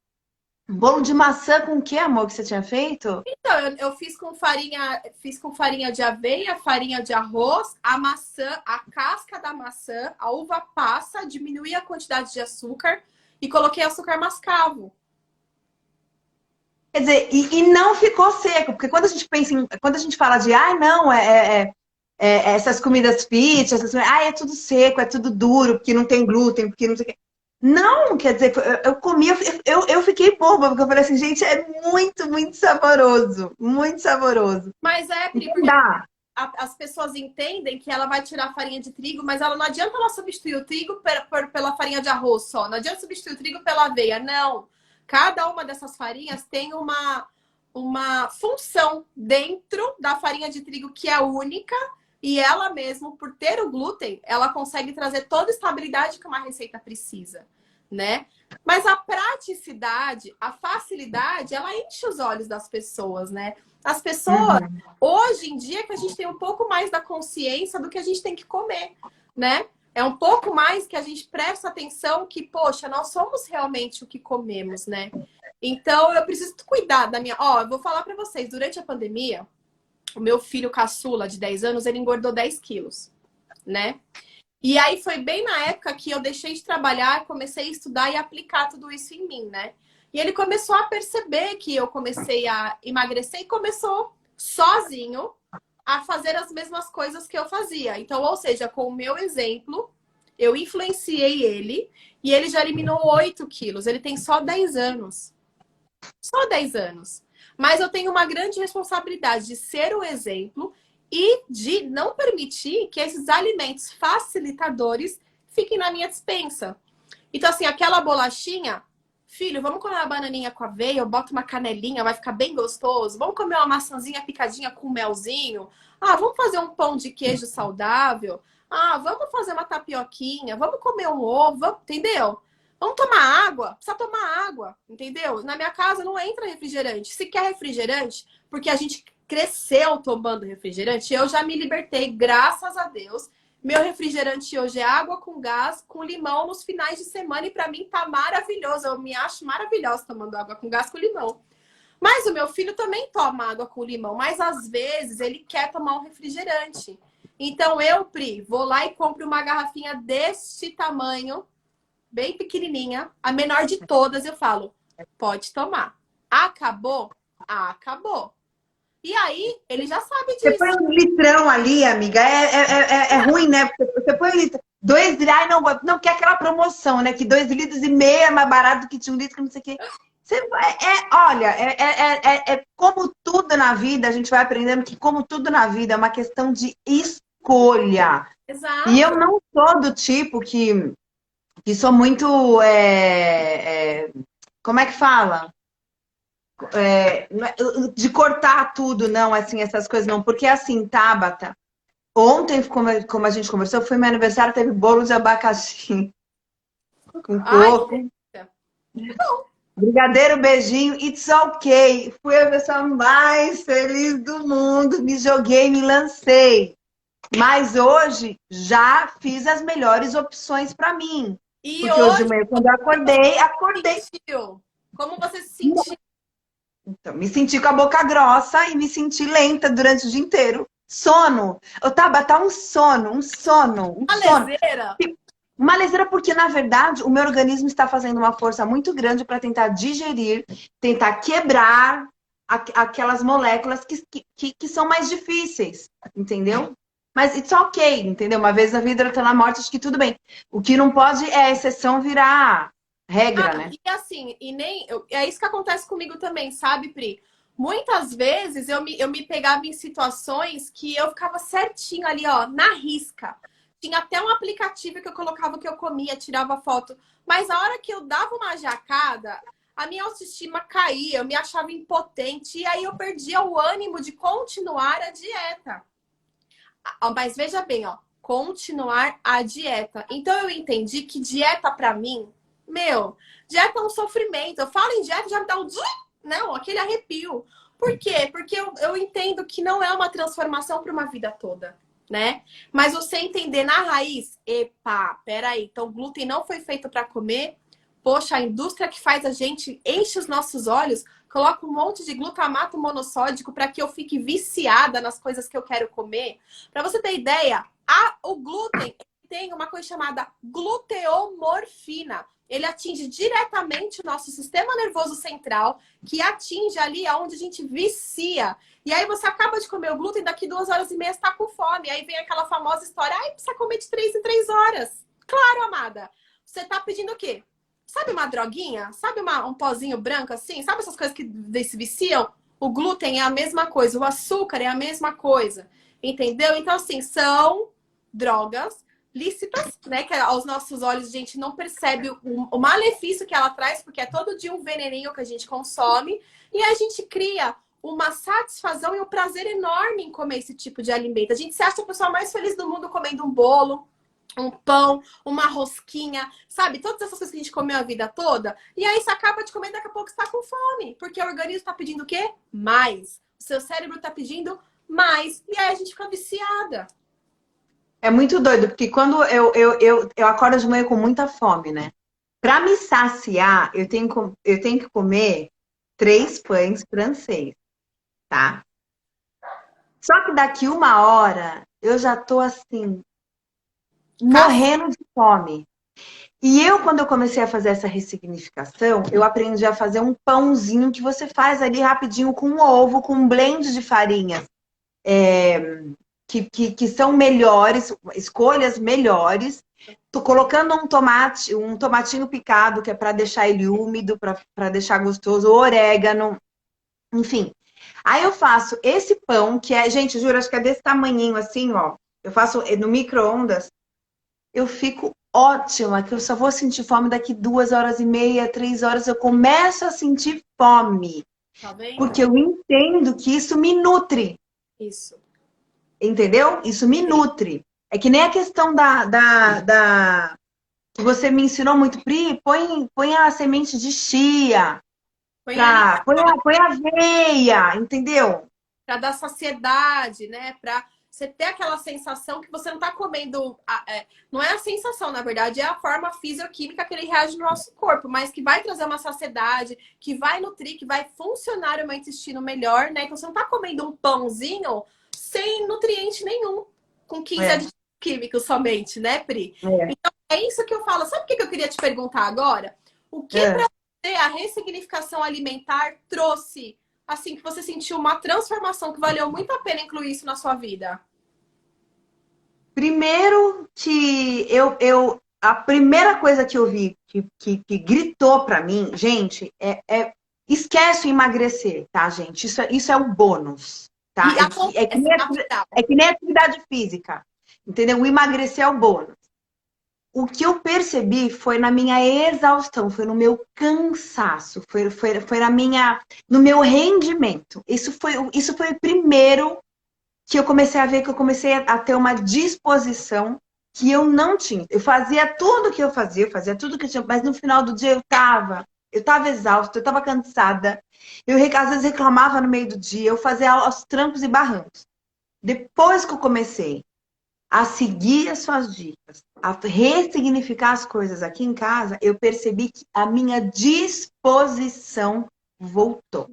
Um bolo de maçã com o que, amor, que você tinha feito? Então, eu fiz com farinha de aveia, farinha de arroz, a maçã, a casca da maçã, a uva passa, diminuí a quantidade de açúcar e coloquei açúcar mascavo. Quer dizer, e não ficou seco, porque quando a gente pensa quando a gente fala de, não, essas comidas fit, é tudo seco, é tudo duro, porque não tem glúten, porque não sei o quê. Não, quer dizer, eu comi, eu fiquei boba, porque eu falei assim, gente, é muito, muito saboroso, muito saboroso. Mas Pri, Não porque dá. as pessoas entendem que ela vai tirar a farinha de trigo, mas ela não adianta ela substituir o trigo pela farinha de arroz só. Não adianta substituir o trigo pela aveia, não. Cada uma dessas farinhas tem uma função dentro da farinha de trigo que é única e ela mesmo, por ter o glúten, ela consegue trazer toda a estabilidade que uma receita precisa, né? Mas a praticidade, a facilidade, ela enche os olhos das pessoas, né? As pessoas, hoje em dia, que a gente tem um pouco mais da consciência do que a gente tem que comer, né? É um pouco mais que a gente presta atenção que, poxa, nós somos realmente o que comemos, né? Então, eu preciso cuidar da minha... eu vou falar pra vocês, durante a pandemia, o meu filho caçula, de 10 anos, ele engordou 10 quilos, né? E aí foi bem na época que eu deixei de trabalhar, comecei a estudar e aplicar tudo isso em mim, né? E ele começou a perceber que eu comecei a emagrecer e começou sozinho a fazer as mesmas coisas que eu fazia. Então, ou seja, com o meu exemplo, eu influenciei ele e ele já eliminou 8 quilos. Ele tem só 10 anos. Só 10 anos. Mas eu tenho uma grande responsabilidade de ser o exemplo e de não permitir que esses alimentos facilitadores fiquem na minha despensa. Então, assim, aquela bolachinha, filho, vamos comer uma bananinha com aveia, eu boto uma canelinha, vai ficar bem gostoso. Vamos comer uma maçãzinha picadinha com melzinho. Ah, vamos fazer um pão de queijo saudável. Ah, vamos fazer uma tapioquinha, vamos comer um ovo, entendeu? Vamos tomar água, precisa tomar água, entendeu? Na minha casa não entra refrigerante. Se quer refrigerante, porque a gente cresceu tomando refrigerante, eu já me libertei, graças a Deus. Meu refrigerante hoje é água com gás, com limão nos finais de semana e pra mim tá maravilhoso. Eu me acho maravilhosa tomando água com gás com limão. Mas o meu filho também toma água com limão, mas às vezes ele quer tomar um refrigerante. Então eu, Pri, vou lá e compro uma garrafinha deste tamanho, bem pequenininha, a menor de todas, eu falo, pode tomar. Acabou? Acabou. E aí, ele já sabe Você disso. põe um litrão ali, amiga, é ruim, né? Você põe um litro, 2 litros, ai, não quer aquela promoção, né? Que 2,5 litros é mais barato do que de 1 litro, não sei o quê. Olha, como tudo na vida, a gente vai aprendendo que como tudo na vida é uma questão de escolha. E eu Exato. não sou do tipo que sou muito, como é que fala? De cortar tudo, não, assim, essas coisas não. Porque assim, Tabata, ontem, como a gente conversou, foi meu aniversário, teve bolo de abacaxi com Ai, que coco, delícia. brigadeiro, beijinho, it's ok. Fui a pessoa mais feliz do mundo, me joguei, me lancei. Mas hoje já fiz as melhores opções para mim. E Porque hoje de hoje, manhã, quando eu acordei. sentiu? Como você se sentiu? Então, me senti com a boca grossa e me senti lenta durante o dia inteiro. Sono. Eu tava, tá um sono, um sono, um A sono. leseira? Uma leseira porque, na verdade, o meu organismo está fazendo uma força muito grande para tentar digerir, tentar quebrar aquelas moléculas que são mais difíceis, entendeu? Mas it's ok, entendeu? Uma vez na vida, outra na morte, acho que tudo bem. O que não pode é a exceção virar regra, né? E assim, é isso que acontece comigo também, sabe, Pri? Muitas vezes eu me pegava em situações que eu ficava certinho ali, ó, na risca. Tinha até um aplicativo que eu colocava o que eu comia, tirava foto. Mas a hora que eu dava uma jacada, a minha autoestima caía, eu me achava impotente. E aí eu perdia o ânimo de continuar a dieta. Mas veja bem, ó, continuar a dieta. Então eu entendi que dieta pra mim, meu, dieta é um sofrimento. Eu falo em dieta, já me dá um não, aquele arrepio. Por quê? Porque eu entendo que não é uma transformação para uma vida toda, né? Mas você entender na raiz, epa, peraí, então glúten não foi feito para comer. Poxa, a indústria que faz a gente enche os nossos olhos, coloca um monte de glutamato monossódico para que eu fique viciada nas coisas que eu quero comer. Para você ter ideia, o glúten tem uma coisa chamada gluteomorfina. Ele atinge diretamente o nosso sistema nervoso central, que atinge ali onde a gente vicia. E aí você acaba de comer o glúten, daqui 2 horas e meia está com fome. Aí vem aquela famosa história, ai, precisa comer de 3 em 3 horas. Claro, amada. Você tá pedindo o quê? Sabe uma droguinha? Sabe um pozinho branco assim? Sabe essas coisas que se viciam? O glúten é a mesma coisa, o açúcar é a mesma coisa. Entendeu? Então, assim, são drogas lícitas, né? Que aos nossos olhos a gente não percebe o malefício que ela traz, porque é todo dia um veneninho que a gente consome. E a gente cria uma satisfação e um prazer enorme em comer esse tipo de alimento. A gente se acha a pessoa mais feliz do mundo comendo um bolo, um pão, uma rosquinha, sabe? Todas essas coisas que a gente comeu a vida toda. E aí você acaba de comer e daqui a pouco você tá com fome. Porque o organismo tá pedindo o quê? Mais. O seu cérebro tá pedindo mais. E aí a gente fica viciada. É muito doido, porque quando eu acordo de manhã com muita fome, né? Para me saciar, eu tenho que comer 3 pães francês, tá? Só que daqui 1 hora eu já tô assim, morrendo de fome. E eu, quando eu comecei a fazer essa ressignificação, eu aprendi a fazer um pãozinho que você faz ali rapidinho com ovo, com um blend de farinhas que são melhores, escolhas melhores. Tô colocando um tomatinho picado, que é para deixar ele úmido, para deixar gostoso, orégano, enfim. Aí eu faço esse pão, que é, gente, juro, acho que é desse tamanhinho assim, ó. Eu faço no micro-ondas, eu fico ótima, que eu só vou sentir fome daqui 2 horas e meia, 3 horas, eu começo a sentir fome. Tá vendo? Porque eu entendo que isso me nutre. Isso. Entendeu? Isso me nutre. É que nem a questão que você me ensinou muito, Pri, põe a semente de chia, Põe ali põe a aveia, entendeu? para dar saciedade, né? Para você ter aquela sensação que você não tá comendo. Não é a sensação, na verdade, é a forma fisioquímica que ele reage no nosso corpo, mas que vai trazer uma saciedade, que vai nutrir, que vai funcionar o meu intestino melhor, né? Então você não tá comendo um pãozinho sem nutriente nenhum, com 15 É, aditivos químicos somente, né, Pri? é, Então é isso que eu falo. Sabe o que eu queria te perguntar agora? O que é. para você a ressignificação alimentar trouxe? Assim, que você sentiu uma transformação que valeu muito a pena incluir isso na sua vida? Primeiro que a primeira coisa que eu vi que gritou pra mim, gente, esquece o emagrecer, tá, gente? Isso é o bônus, tá? E acontece, é natural. É que nem atividade física, entendeu? O emagrecer é o bônus. O que eu percebi foi na minha exaustão, foi no meu cansaço, foi no meu rendimento. Isso foi o primeiro que eu comecei a ver, que eu comecei a ter uma disposição que eu não tinha. Eu fazia tudo que eu fazia tudo que eu tinha, mas no final do dia eu tava exausta, eu tava cansada. Às vezes reclamava no meio do dia, eu fazia aos trancos e barrancos. Depois que eu comecei a seguir as suas dicas, a ressignificar as coisas aqui em casa, eu percebi que a minha disposição voltou.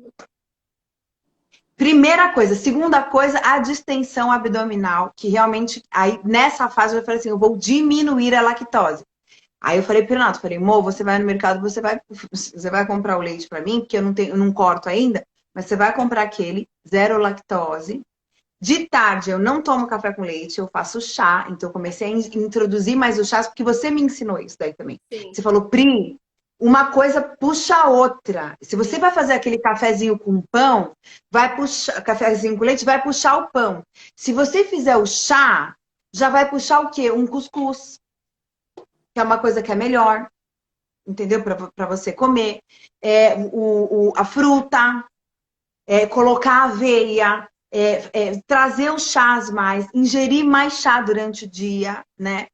Primeira coisa. Segunda coisa, a distensão abdominal, que realmente, aí nessa fase eu falei assim, eu vou diminuir a lactose. Aí eu falei pro Renato, falei, Mo, você vai no mercado, você vai comprar o leite para mim, porque eu não corto ainda, mas você vai comprar aquele, zero lactose. De tarde eu não tomo café com leite, eu faço chá, então eu comecei a introduzir mais o chá, porque você me ensinou isso daí também. Sim, Você falou, Pri, uma coisa puxa a outra. Se você sim. vai fazer aquele cafezinho com pão, vai puxar, cafezinho com leite, vai puxar o pão. Se você fizer o chá, já vai puxar o quê? Um cuscuz, que é uma coisa que é melhor, entendeu? Para você comer. A fruta, colocar aveia, trazer os chás mais, ingerir mais chá durante o dia, né?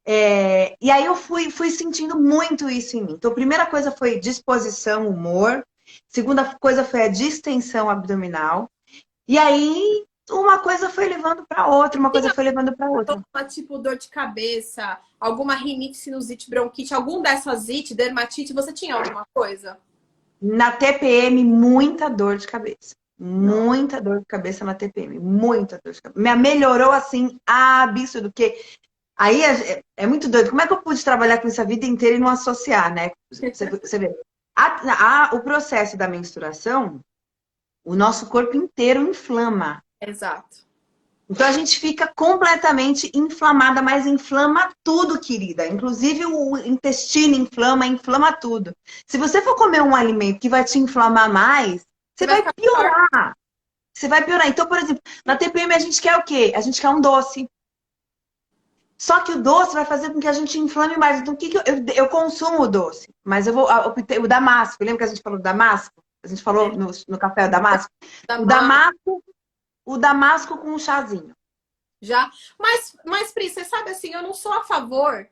E aí eu fui sentindo muito isso em mim. Então, a primeira coisa foi disposição, humor. Segunda coisa foi a distensão abdominal. E aí uma coisa foi levando para outra, uma coisa foi levando para outra. Alguma tipo dor de cabeça, alguma rinite, sinusite, bronquite, algum dessas it, dermatite, você tinha alguma coisa? Na TPM, muita dor de cabeça. Não. Muita dor de cabeça na TPM. Muita dor de cabeça. Melhorou assim, absurdo. Porque aí é muito doido. Como é que eu pude trabalhar com isso a vida inteira e não associar, né? Você vê. O processo da menstruação, o nosso corpo inteiro inflama. Exato. Então a gente fica completamente inflamada, mas inflama tudo, querida. Inclusive o intestino inflama tudo. Se você for comer um alimento que vai te inflamar mais, Você você vai vai ficar pior. piorar. Você vai piorar. Então, por exemplo, na TPM a gente quer o quê? A gente quer um doce. Só que o doce vai fazer com que a gente inflame mais. Então, o que eu consumo o doce? Mas eu vou optei o damasco. Lembra que a gente falou do damasco? A gente falou no café o damasco? Da O má, damasco, o damasco com um chazinho. já. Mas, Pri, você sabe assim, eu não sou a favor.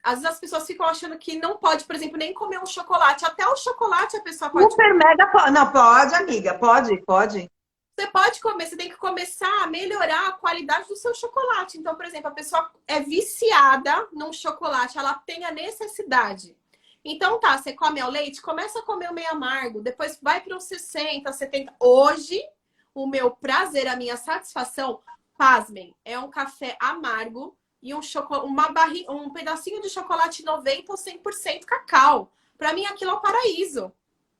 Às vezes as pessoas ficam achando que não pode, por exemplo, nem comer um chocolate. Até o chocolate a pessoa pode. Super mega pode. Não, pode, amiga. Pode. Você pode comer, você tem que começar a melhorar a qualidade do seu chocolate. Então, por exemplo, a pessoa é viciada num chocolate, ela tem a necessidade. Então tá, você come ao leite, começa a comer o meio amargo, depois vai para uns 60, 70. Hoje, o meu prazer, a minha satisfação, pasmem, é um café amargo e um pedacinho de chocolate 90 ou 100% cacau. Pra mim, aquilo é o paraíso.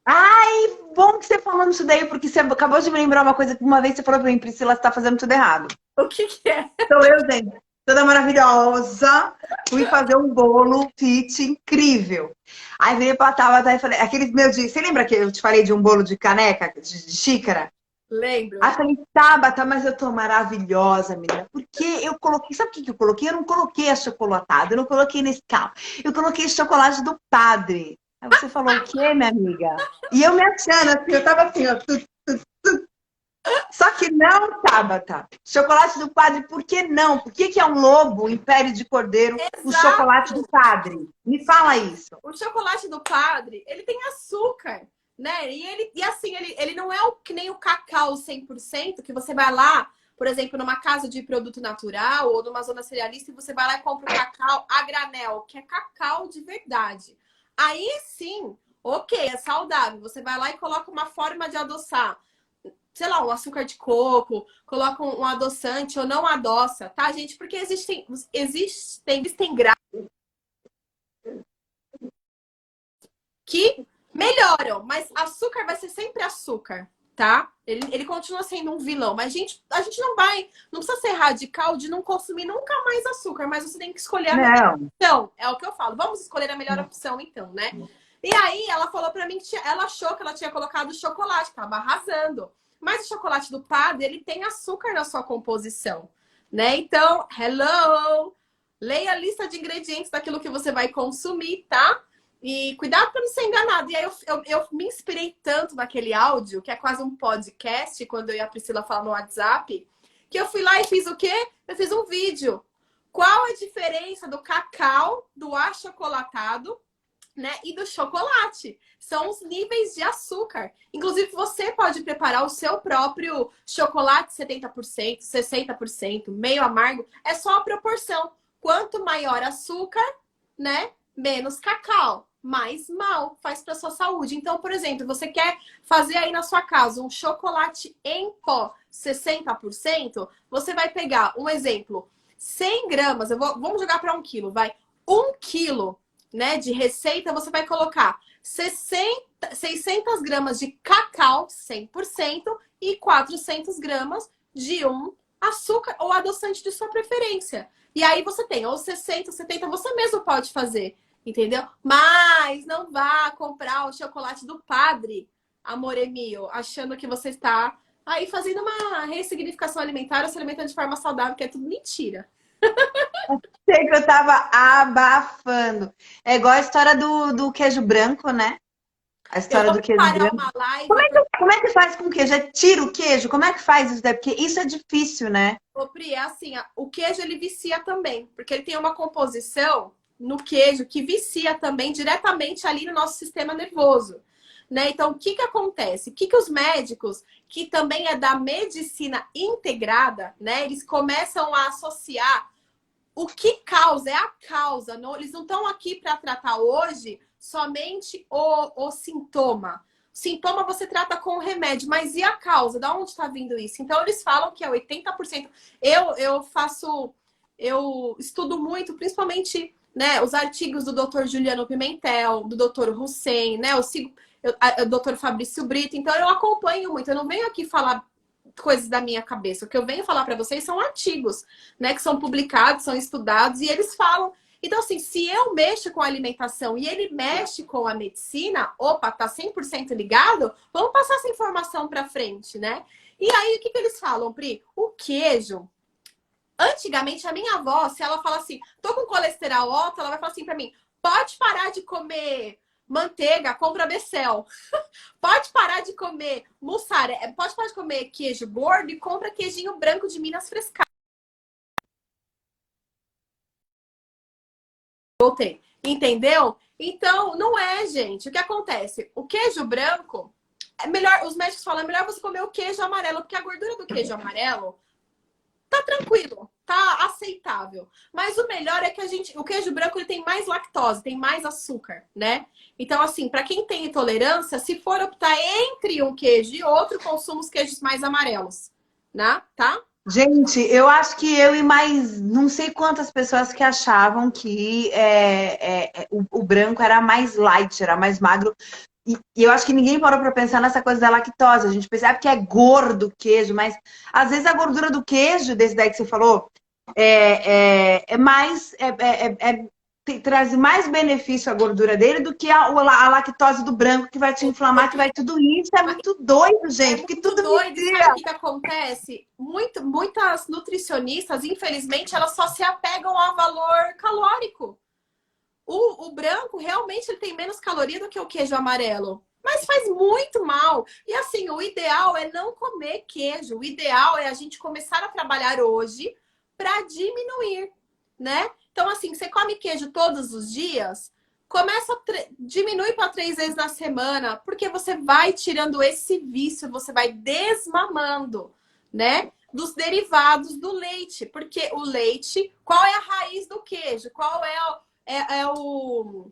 Ai, bom que você falando isso daí, porque você acabou de me lembrar uma coisa que uma vez você falou pra mim, Priscila, você tá fazendo tudo errado. O que que é? Então eu, gente, toda maravilhosa, fui fazer um bolo fit incrível. Aí veio pra Tabata e falei, aqueles meu dia, você lembra que eu te falei de um bolo de caneca, de xícara? Lembro. Aí eu falei, Tabata, mas eu tô maravilhosa, menina. Porque eu coloquei, sabe o que que eu coloquei? Eu não coloquei achocolatado, eu não coloquei Nescau. Eu coloquei chocolate do padre. Aí você falou, o quê, minha amiga? E eu me achando assim, eu tava assim, ó. Só que não, Tabata. Chocolate do padre, por que não? Por que que é um lobo em pele de cordeiro o chocolate do Exato. padre? Me fala isso. O chocolate do padre, ele tem açúcar, né? E assim, ele não é que nem o cacau 100% que você vai lá, por exemplo, numa casa de produto natural ou numa zona cerealista e você vai lá e compra o cacau a granel, que é cacau de verdade. Aí sim, ok, é saudável. Você vai lá e coloca uma forma de adoçar, sei lá, um açúcar de coco, coloca um adoçante ou não adoça, tá, gente? Porque existem que melhoram, mas açúcar vai ser sempre açúcar, tá? Ele continua sendo um vilão, mas a gente não precisa ser radical de não consumir nunca mais açúcar, mas você tem que escolher a melhor Não. opção. É o que eu falo. Vamos escolher a melhor opção, então, né? E aí ela falou pra mim que ela achou que ela tinha colocado chocolate, tava arrasando. Mas o chocolate do padre, ele tem açúcar na sua composição, né? Então, hello! Leia a lista de ingredientes daquilo que você vai consumir, tá? E cuidado para não ser enganado. E aí eu me inspirei tanto naquele áudio, que é quase um podcast, quando eu e a Priscila falam no WhatsApp, que eu fui lá e fiz o quê? Eu fiz um vídeo. Qual a diferença do cacau, do achocolatado, né, e do chocolate? São os níveis de açúcar. Inclusive, você pode preparar o seu próprio chocolate 70%, 60%, meio amargo. É só a proporção. Quanto maior açúcar, né, menos cacau, mais mal faz para sua saúde. Então, por exemplo, você quer fazer aí na sua casa um chocolate em pó 60%, você vai pegar, um exemplo, 100 gramas, vamos jogar para 1 quilo, vai, 1 quilo, né, de receita, você vai colocar 600 gramas de cacau 100% e 400 gramas de um açúcar ou adoçante de sua preferência. E aí você tem ou 60, 70, você mesmo pode fazer. Entendeu? Mas não vá comprar o chocolate do padre, amor mio, achando que você está aí fazendo uma ressignificação alimentar ou se alimentando de forma saudável, que é tudo mentira. Sei que eu tava abafando. É igual a história do queijo branco, né? A Eu história vou do queijo preparar branco. uma live, Como é que faz com queijo? É tira o queijo? Como é que faz isso daí? Porque isso é difícil, né? Pri, é assim, o queijo ele vicia também, porque ele tem uma composição no queijo que vicia também diretamente ali no nosso sistema nervoso, né? Então, o que que acontece? O que que os médicos, que também é da medicina integrada, né? Eles começam a associar o que causa, é a causa. Não, eles não estão aqui para tratar hoje somente o sintoma. O sintoma você trata com o remédio, mas e a causa? Da onde está vindo isso? Então, eles falam que é 80%. Eu estudo muito, principalmente, né, os artigos do Dr. Juliano Pimentel, do Dr. Hussein, né? O Dr. Fabrício Brito. Então, eu acompanho muito. Eu não venho aqui falar coisas da minha cabeça. O que eu venho falar para vocês são artigos, né, que são publicados, são estudados e eles falam. Então, assim, se eu mexo com a alimentação e ele mexe com a medicina, opa, tá 100% ligado, vamos passar essa informação para frente, né? E aí, o que que eles falam, Pri? O queijo, antigamente, a minha avó, se ela fala assim, tô com colesterol alto, ela vai falar assim para mim, pode parar de comer manteiga, compra Becel. Pode parar de comer mussarela, pode parar de comer queijo gordo e compra queijinho branco de Minas Frescado. Voltei. Entendeu? Então, não é, gente. O que acontece? O queijo branco, é melhor, os médicos falam, é melhor você comer o queijo amarelo, porque a gordura do queijo amarelo tá tranquilo, tá aceitável. Mas o melhor é que o queijo branco ele tem mais lactose, tem mais açúcar, né? Então, assim, para quem tem intolerância, se for optar entre um queijo e outro, consuma os queijos mais amarelos, né? Tá? Gente, eu acho que eu e mais não sei quantas pessoas que achavam que o branco era mais light, era mais magro. E eu acho que ninguém parou para pensar nessa coisa da lactose. A gente pensa, que é gordo o queijo, mas às vezes a gordura do queijo, desse daí que você falou, é mais. Traz mais benefício a gordura dele do que a lactose do branco, que vai te inflamar, que vai tudo isso. É muito doido, É gente, porque muito tudo doido, e sabe o mentira. que que acontece? Muitas nutricionistas, infelizmente, elas só se apegam ao valor calórico. O branco realmente ele tem menos caloria do que o queijo amarelo. Mas faz muito mal. E assim, o ideal é não comer queijo. O ideal é a gente começar a trabalhar hoje para diminuir, né? Então, assim, você come queijo todos os dias, diminui para 3 vezes na semana, porque você vai tirando esse vício, você vai desmamando, né? Dos derivados do leite. Porque o leite, qual é a raiz do queijo? Qual é o.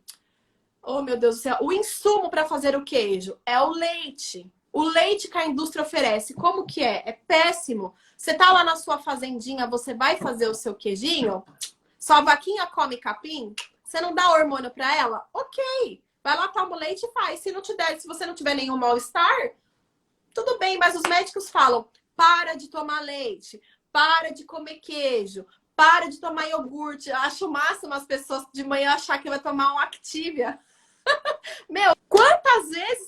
Oh, meu Deus do céu. O insumo para fazer o queijo é o leite. O leite que a indústria oferece, como que é? É péssimo. Você tá lá na sua fazendinha, você vai fazer o seu queijinho, sua vaquinha come capim, você não dá hormônio para ela? Ok. Vai lá, toma o leite e faz. Se você não tiver nenhum mal-estar, tudo bem, mas os médicos falam: para de tomar leite, para de comer queijo, para de tomar iogurte. Eu acho o máximo as pessoas de manhã achar que vai tomar um Activia. Meu, quantas vezes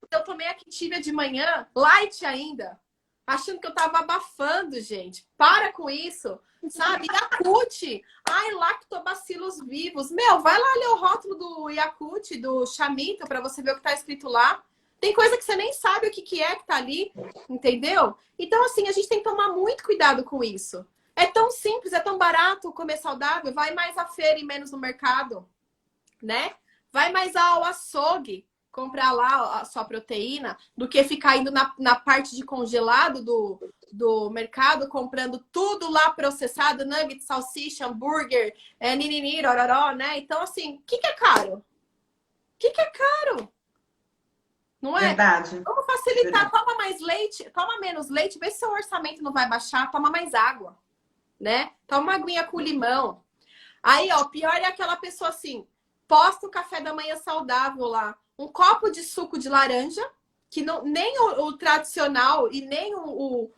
eu tomei Activia de manhã, light ainda, achando que eu tava abafando, gente. Para com isso, sabe? Yakult, ai, lactobacilos vivos. Meu, vai lá ler o rótulo do Yakult, do Chamito, para você ver o que tá escrito lá. Tem coisa que você nem sabe o que que é que tá ali, entendeu? Então, assim, a gente tem que tomar muito cuidado com isso. É tão simples, é tão barato comer saudável. Vai mais à feira e menos no mercado, né? Vai mais ao açougue comprar lá a sua proteína do que ficar indo na parte de congelado do mercado, comprando tudo lá processado, nugget, salsicha, hambúrguer, ninini, ororó, né? Então, assim, o que que é caro? O que que é caro? Não é? Verdade. Vamos facilitar, Verdade. toma mais leite, toma menos leite, vê se seu orçamento não vai baixar, toma mais água, né? Toma uma aguinha com limão. Aí, ó, pior é aquela pessoa assim, posta o café da manhã saudável lá, um copo de suco de laranja, que não, nem o tradicional e nem o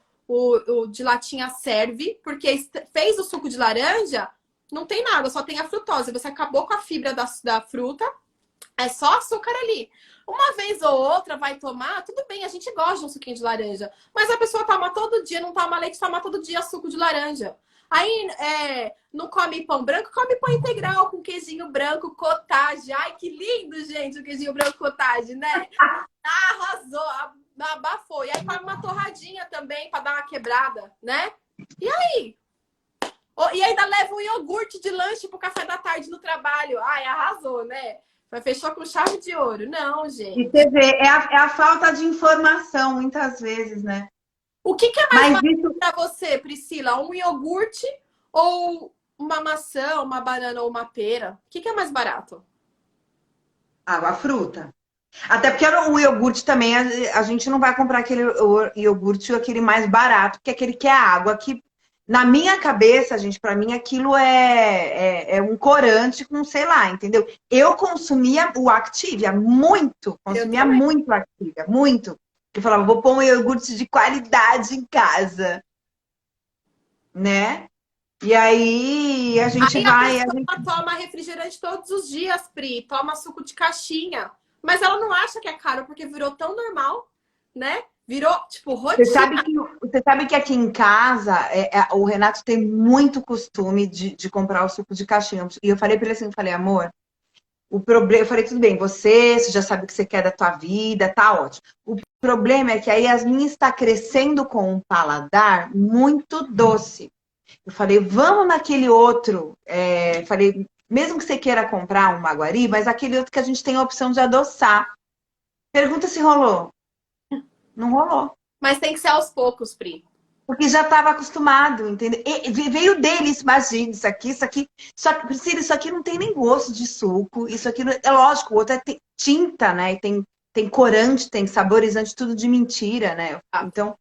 de latinha serve, porque fez o suco de laranja, não tem nada, só tem a frutose. Você acabou com a fibra da fruta, é só açúcar ali. Uma vez ou outra vai tomar, tudo bem, a gente gosta de um suquinho de laranja. Mas a pessoa toma todo dia, não toma leite, toma todo dia suco de laranja. Aí não come pão branco, come pão integral com queijinho branco, cottage. Ai, que lindo, gente, o queijinho branco cottage, né? Arrasou, abafou. E aí come uma torradinha também para dar uma quebrada, né? E aí? E ainda leva um iogurte de lanche pro café da tarde no trabalho. Ai, arrasou, né? Fechou com chave de ouro. Não, E gente. você vê, é a falta de informação, muitas vezes, né? O que que é mais Mas barato isso, para você, Priscila? Um iogurte ou uma maçã, uma banana ou uma pera? O que que é mais barato? água, fruta. Até porque o iogurte também, a gente não vai comprar aquele iogurte, aquele mais barato, porque aquele que é água, que na minha cabeça, gente, para mim aquilo é um corante com, sei lá, entendeu? Eu consumia o Activia muito, Eu consumia também. muito Activia, muito. Eu falava, vou pôr um iogurte de qualidade em casa, né? E aí a gente Aí a vai, pessoa toma refrigerante todos os dias, Pri, toma suco de caixinha. Mas ela não acha que é caro porque virou tão normal, né? Virou, tipo, rotina. Você sabe que aqui em casa o Renato tem muito costume de comprar o suco de caixinha. E eu falei para ele assim, eu falei, amor, o problema, eu falei, tudo bem, você já sabe o que você quer da tua vida, tá ótimo. O problema é que a Yasmin está crescendo com um paladar muito doce. Eu falei, vamos naquele outro. Falei, mesmo que você queira comprar um Maguari, mas aquele outro que a gente tem a opção de adoçar. Pergunta se rolou. Não rolou. Mas tem que ser aos poucos, Pri. Porque já estava acostumado, entendeu? Veio dele, imagina, isso aqui. Só que, Priscila, isso aqui não tem nem gosto de suco. Isso aqui, é lógico, o outro tinta, né? E tem corante, tem saborizante, tudo de mentira, né? Tá? Então,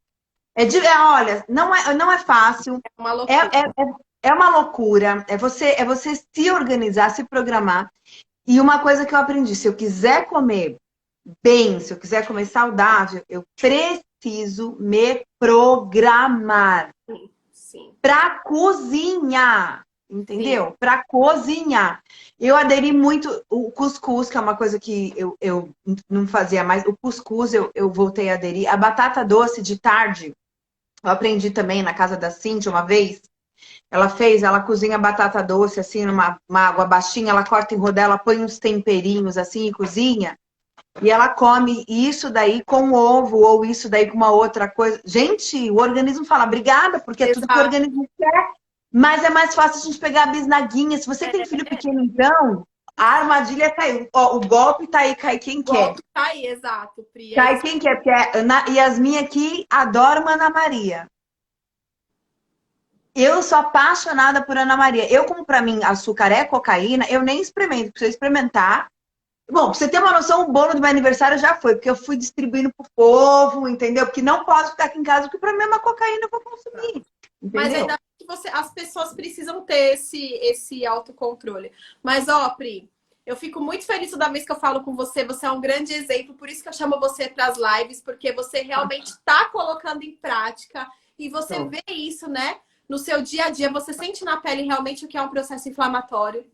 Olha, não é fácil. É uma É, loucura. é uma loucura. É você se organizar, se programar. E uma coisa que eu aprendi, se eu quiser comer bem, se eu quiser comer saudável, eu preciso me programar Sim, sim, para cozinhar, sim. entendeu? Para cozinhar. Eu aderi muito o cuscuz, que é uma coisa que eu não fazia mais. O cuscuz eu voltei a aderir. A batata doce de tarde, eu aprendi também na casa da Cintia uma vez. Ela cozinha batata doce assim numa uma água baixinha, ela corta em rodela, põe uns temperinhos assim e cozinha. E ela come isso daí com ovo, ou isso daí com uma outra coisa. Gente, o organismo fala, obrigada, porque é tudo que o Exato. organismo quer. Mas é mais fácil a gente pegar a bisnaguinha. Se você tem filho pequeno, então, a armadilha caiu. Ó, o golpe tá aí, cai quem O quer. golpe tá aí, exato, Pri. É Cai isso. quem quer, porque a Yasmin aqui adora Ana Maria. Eu sou apaixonada por Ana Maria. Eu, como pra mim açúcar é cocaína, eu nem experimento. Precisa experimentar. Bom, pra você ter uma noção, o bolo do meu aniversário já foi, porque eu fui distribuindo pro povo, entendeu? Porque não posso ficar aqui em casa, porque pra mim é uma cocaína eu vou consumir, Mas entendeu? ainda bem que as pessoas precisam ter esse autocontrole. Mas, ó, Pri, eu fico muito feliz toda vez que eu falo com você. Você é um grande exemplo, por isso que eu chamo você para as lives, porque você realmente está colocando em prática e você Então, vê isso, né? No seu dia a dia, você sente na pele realmente o que é um processo inflamatório.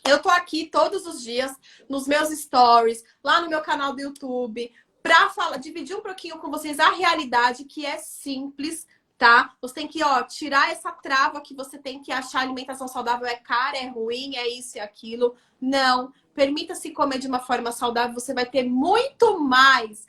Eu tô aqui todos os dias nos meus stories, lá no meu canal do YouTube, para falar, dividir um pouquinho com vocês a realidade que é simples, tá? Você tem que, ó, tirar essa trava que você tem que achar alimentação saudável é cara, é ruim, é isso e aquilo. Não. Permita-se comer de uma forma saudável, você vai ter muito mais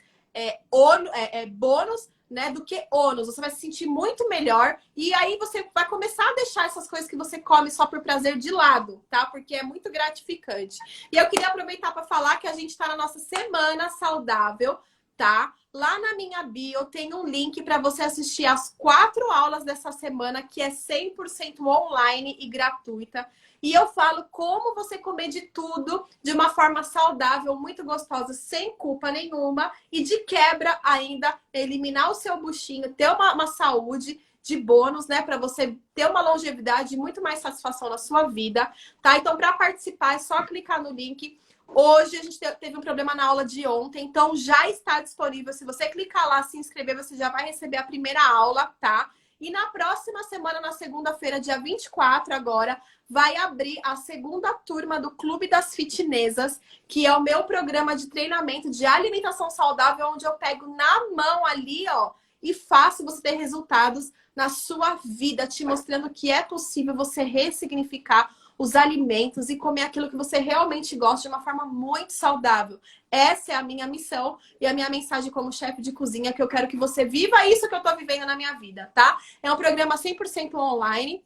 bônus, né, do que ônus. Você vai se sentir muito melhor e aí você vai começar a deixar essas coisas que você come só por prazer de lado, tá? Porque é muito gratificante. E eu queria aproveitar para falar que a gente está na nossa semana saudável, tá? Lá na minha bio tem um link para você assistir as 4 aulas dessa semana, que é 100% online e gratuita. E eu falo como você comer de tudo de uma forma saudável, muito gostosa, sem culpa nenhuma. E de quebra ainda, eliminar o seu buchinho, ter uma saúde de bônus, né? Para você ter uma longevidade e muito mais satisfação na sua vida, tá? Então, para participar, é só clicar no link. Hoje a gente teve um problema na aula de ontem, então já está disponível. Se você clicar lá, se inscrever, você já vai receber a primeira aula, tá? E na próxima semana, na segunda-feira, dia 24 agora, vai abrir a segunda turma do Clube das Fitnesas, que é o meu programa de treinamento de alimentação saudável, onde eu pego na mão ali, ó, e faço você ter resultados na sua vida, te mostrando que é possível você ressignificar os alimentos e comer aquilo que você realmente gosta de uma forma muito saudável. Essa é a minha missão e a minha mensagem como chefe de cozinha, que eu quero que você viva isso que eu tô vivendo na minha vida, tá? É um programa 100% online,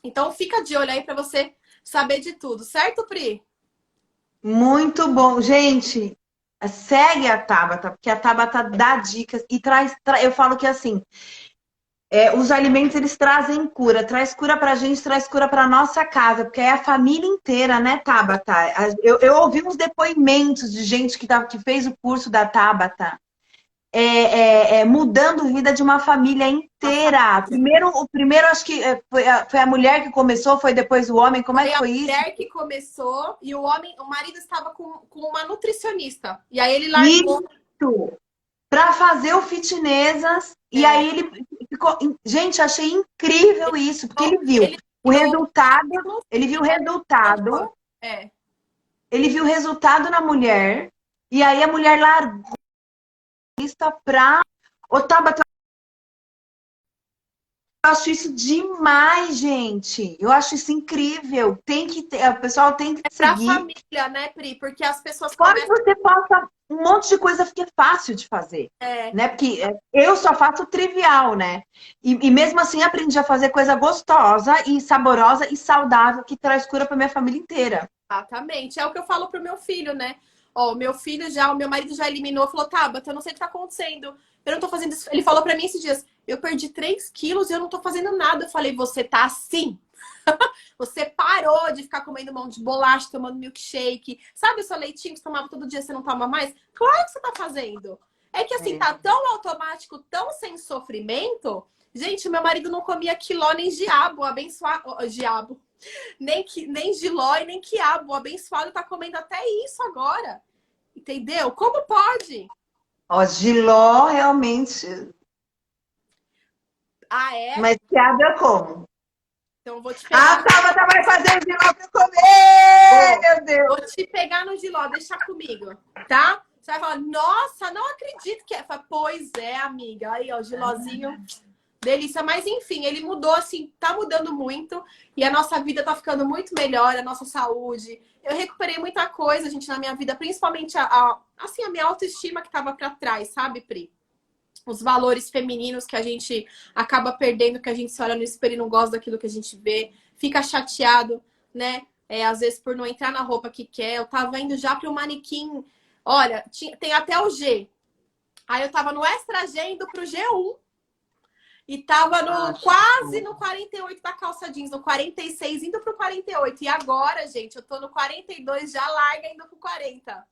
então fica de olho aí para você saber de tudo, certo, Pri? muito bom. Gente, segue a Tabata, porque a Tabata dá dicas e eu falo que assim, os alimentos eles trazem cura, traz cura pra gente, traz cura pra nossa casa, porque é a família inteira, né, Tabata? Eu ouvi uns depoimentos de gente que fez o curso da Tabata, mudando a vida de uma família A inteira. família. O primeiro acho que foi a mulher que começou, foi depois o homem. Como é Foi que a foi isso? mulher que começou e o marido estava com uma nutricionista. E aí ele largou. Isso! Para fazer o fitnessas. E É, aí ele ficou. Gente, achei incrível isso, porque ele o virou resultado, ele viu o é, resultado, é, ele viu o resultado na mulher, e aí a mulher largou isso pra. Ô, Tabata, eu acho isso demais, gente. Eu acho isso incrível. Tem que ter, o pessoal tem que para a seguir. família, né, Pri? Porque as pessoas Fora que começam. você faça um monte de coisa que é fácil de fazer, É, né? Porque eu só faço o trivial, né? E mesmo assim aprendi a fazer coisa gostosa e saborosa e saudável que traz cura para minha família inteira. exatamente. É o que eu falo pro meu filho, né? Ó, o meu marido já eliminou, falou, Tabata, eu não sei o que tá acontecendo. Eu não tô fazendo isso. Ele falou pra mim esses dias, eu perdi 3 quilos e eu não tô fazendo nada. Eu falei, você tá assim? Você parou de ficar comendo mão de bolacha, tomando milkshake. Sabe o seu leitinho que você tomava todo dia, você não toma mais? Claro que você tá fazendo. É que assim, tá tão automático, tão sem sofrimento. Gente, meu marido não comia quiló nem diabo, abençoado. Diabo. Nem giló e nem quiabo. O abençoado tá comendo até isso agora. Entendeu? Como pode? Ó, Giló realmente. Ah, é? Mas quiabo eu como. Então eu vou te A pegar. Tabata vai fazer o Giló pra eu comer! Meu Deus! Vou te pegar no giló, deixa comigo, tá? Você vai falar, nossa, não acredito que é. Fala, pois é, amiga. Aí, ó, gilózinho. Delícia, mas enfim, ele mudou assim, tá mudando muito e a nossa vida tá ficando muito melhor, a nossa saúde. Eu recuperei muita coisa, gente, na minha vida, principalmente assim, a minha autoestima que tava pra trás, sabe, Pri? Os valores femininos que a gente acaba perdendo, que a gente se olha no espelho e não gosta daquilo que a gente vê, fica chateado, né? Às vezes por não entrar na roupa que quer. Eu tava indo já pro manequim, olha, tem até o G. Aí eu tava no extra G indo pro G1. E tava quase no 48 da calça jeans, no 46 indo pro 48. E agora, gente, eu tô no 42, já larga indo pro 40.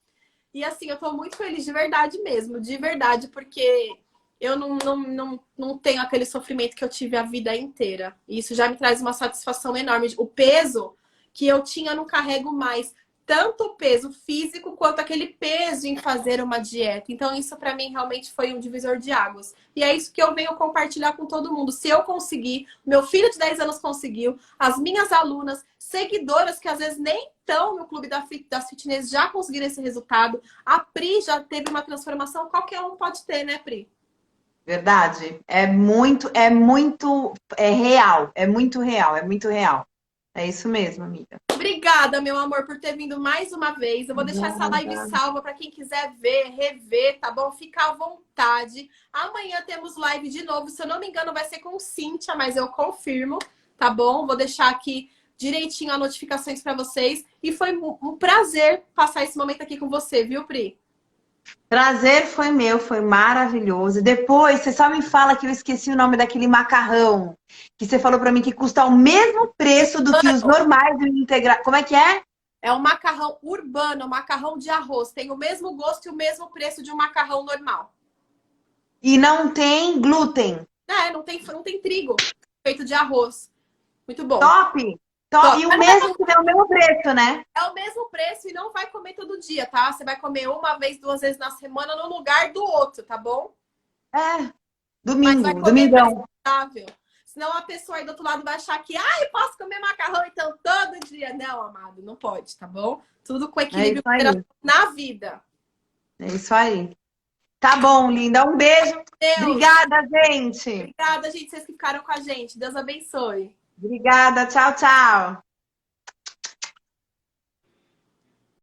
E assim, eu tô muito feliz de verdade mesmo, de verdade, porque eu não tenho aquele sofrimento que eu tive a vida inteira. E isso já me traz uma satisfação enorme. O peso que eu tinha, eu não carrego mais. Tanto o peso físico quanto aquele peso em fazer uma dieta. Então, isso para mim realmente foi um divisor de águas. E é isso que eu venho compartilhar com todo mundo. Se eu conseguir, meu filho de 10 anos conseguiu, as minhas alunas, seguidoras que às vezes nem estão no clube das fitness já conseguiram esse resultado. A Pri já teve uma transformação, qualquer um pode ter, né, Pri? Verdade. É real. É muito real, é muito real. É isso mesmo, amiga. Obrigada, meu amor, por ter vindo mais uma vez. Eu vou deixar essa live salva para quem quiser ver, rever, tá bom? Fica à vontade. Amanhã temos live de novo. Se eu não me engano, vai ser com Cíntia, mas eu confirmo, tá bom? Vou deixar aqui direitinho as notificações para vocês. E foi um prazer passar esse momento aqui com você, viu, Pri? Prazer foi meu, foi maravilhoso. Depois, você só me fala que eu esqueci o nome daquele macarrão que você falou pra mim que custa o mesmo preço do que os normais do integral. Como é que é? É um macarrão urbano, um macarrão de arroz. Tem o mesmo gosto e o mesmo preço de um macarrão normal. E não tem glúten. Não tem trigo. Feito de arroz. Muito bom. Top! Top. E o mesmo que é o mesmo preço, né? É o mesmo preço e não vai comer todo dia, tá? Você vai comer uma vez, 2 vezes na semana no lugar do outro, tá bom? É. Mas vai Domingo, comer mais domingão. saudável. Senão a pessoa aí do outro lado vai achar que, eu posso comer macarrão então todo dia. Não, amado, não pode, tá bom? Tudo com equilíbrio na vida. É isso aí. Tá bom, linda. Um beijo. Deus. Obrigada, gente. Obrigada, gente, vocês que ficaram com a gente. Deus abençoe. Obrigada. Tchau, tchau.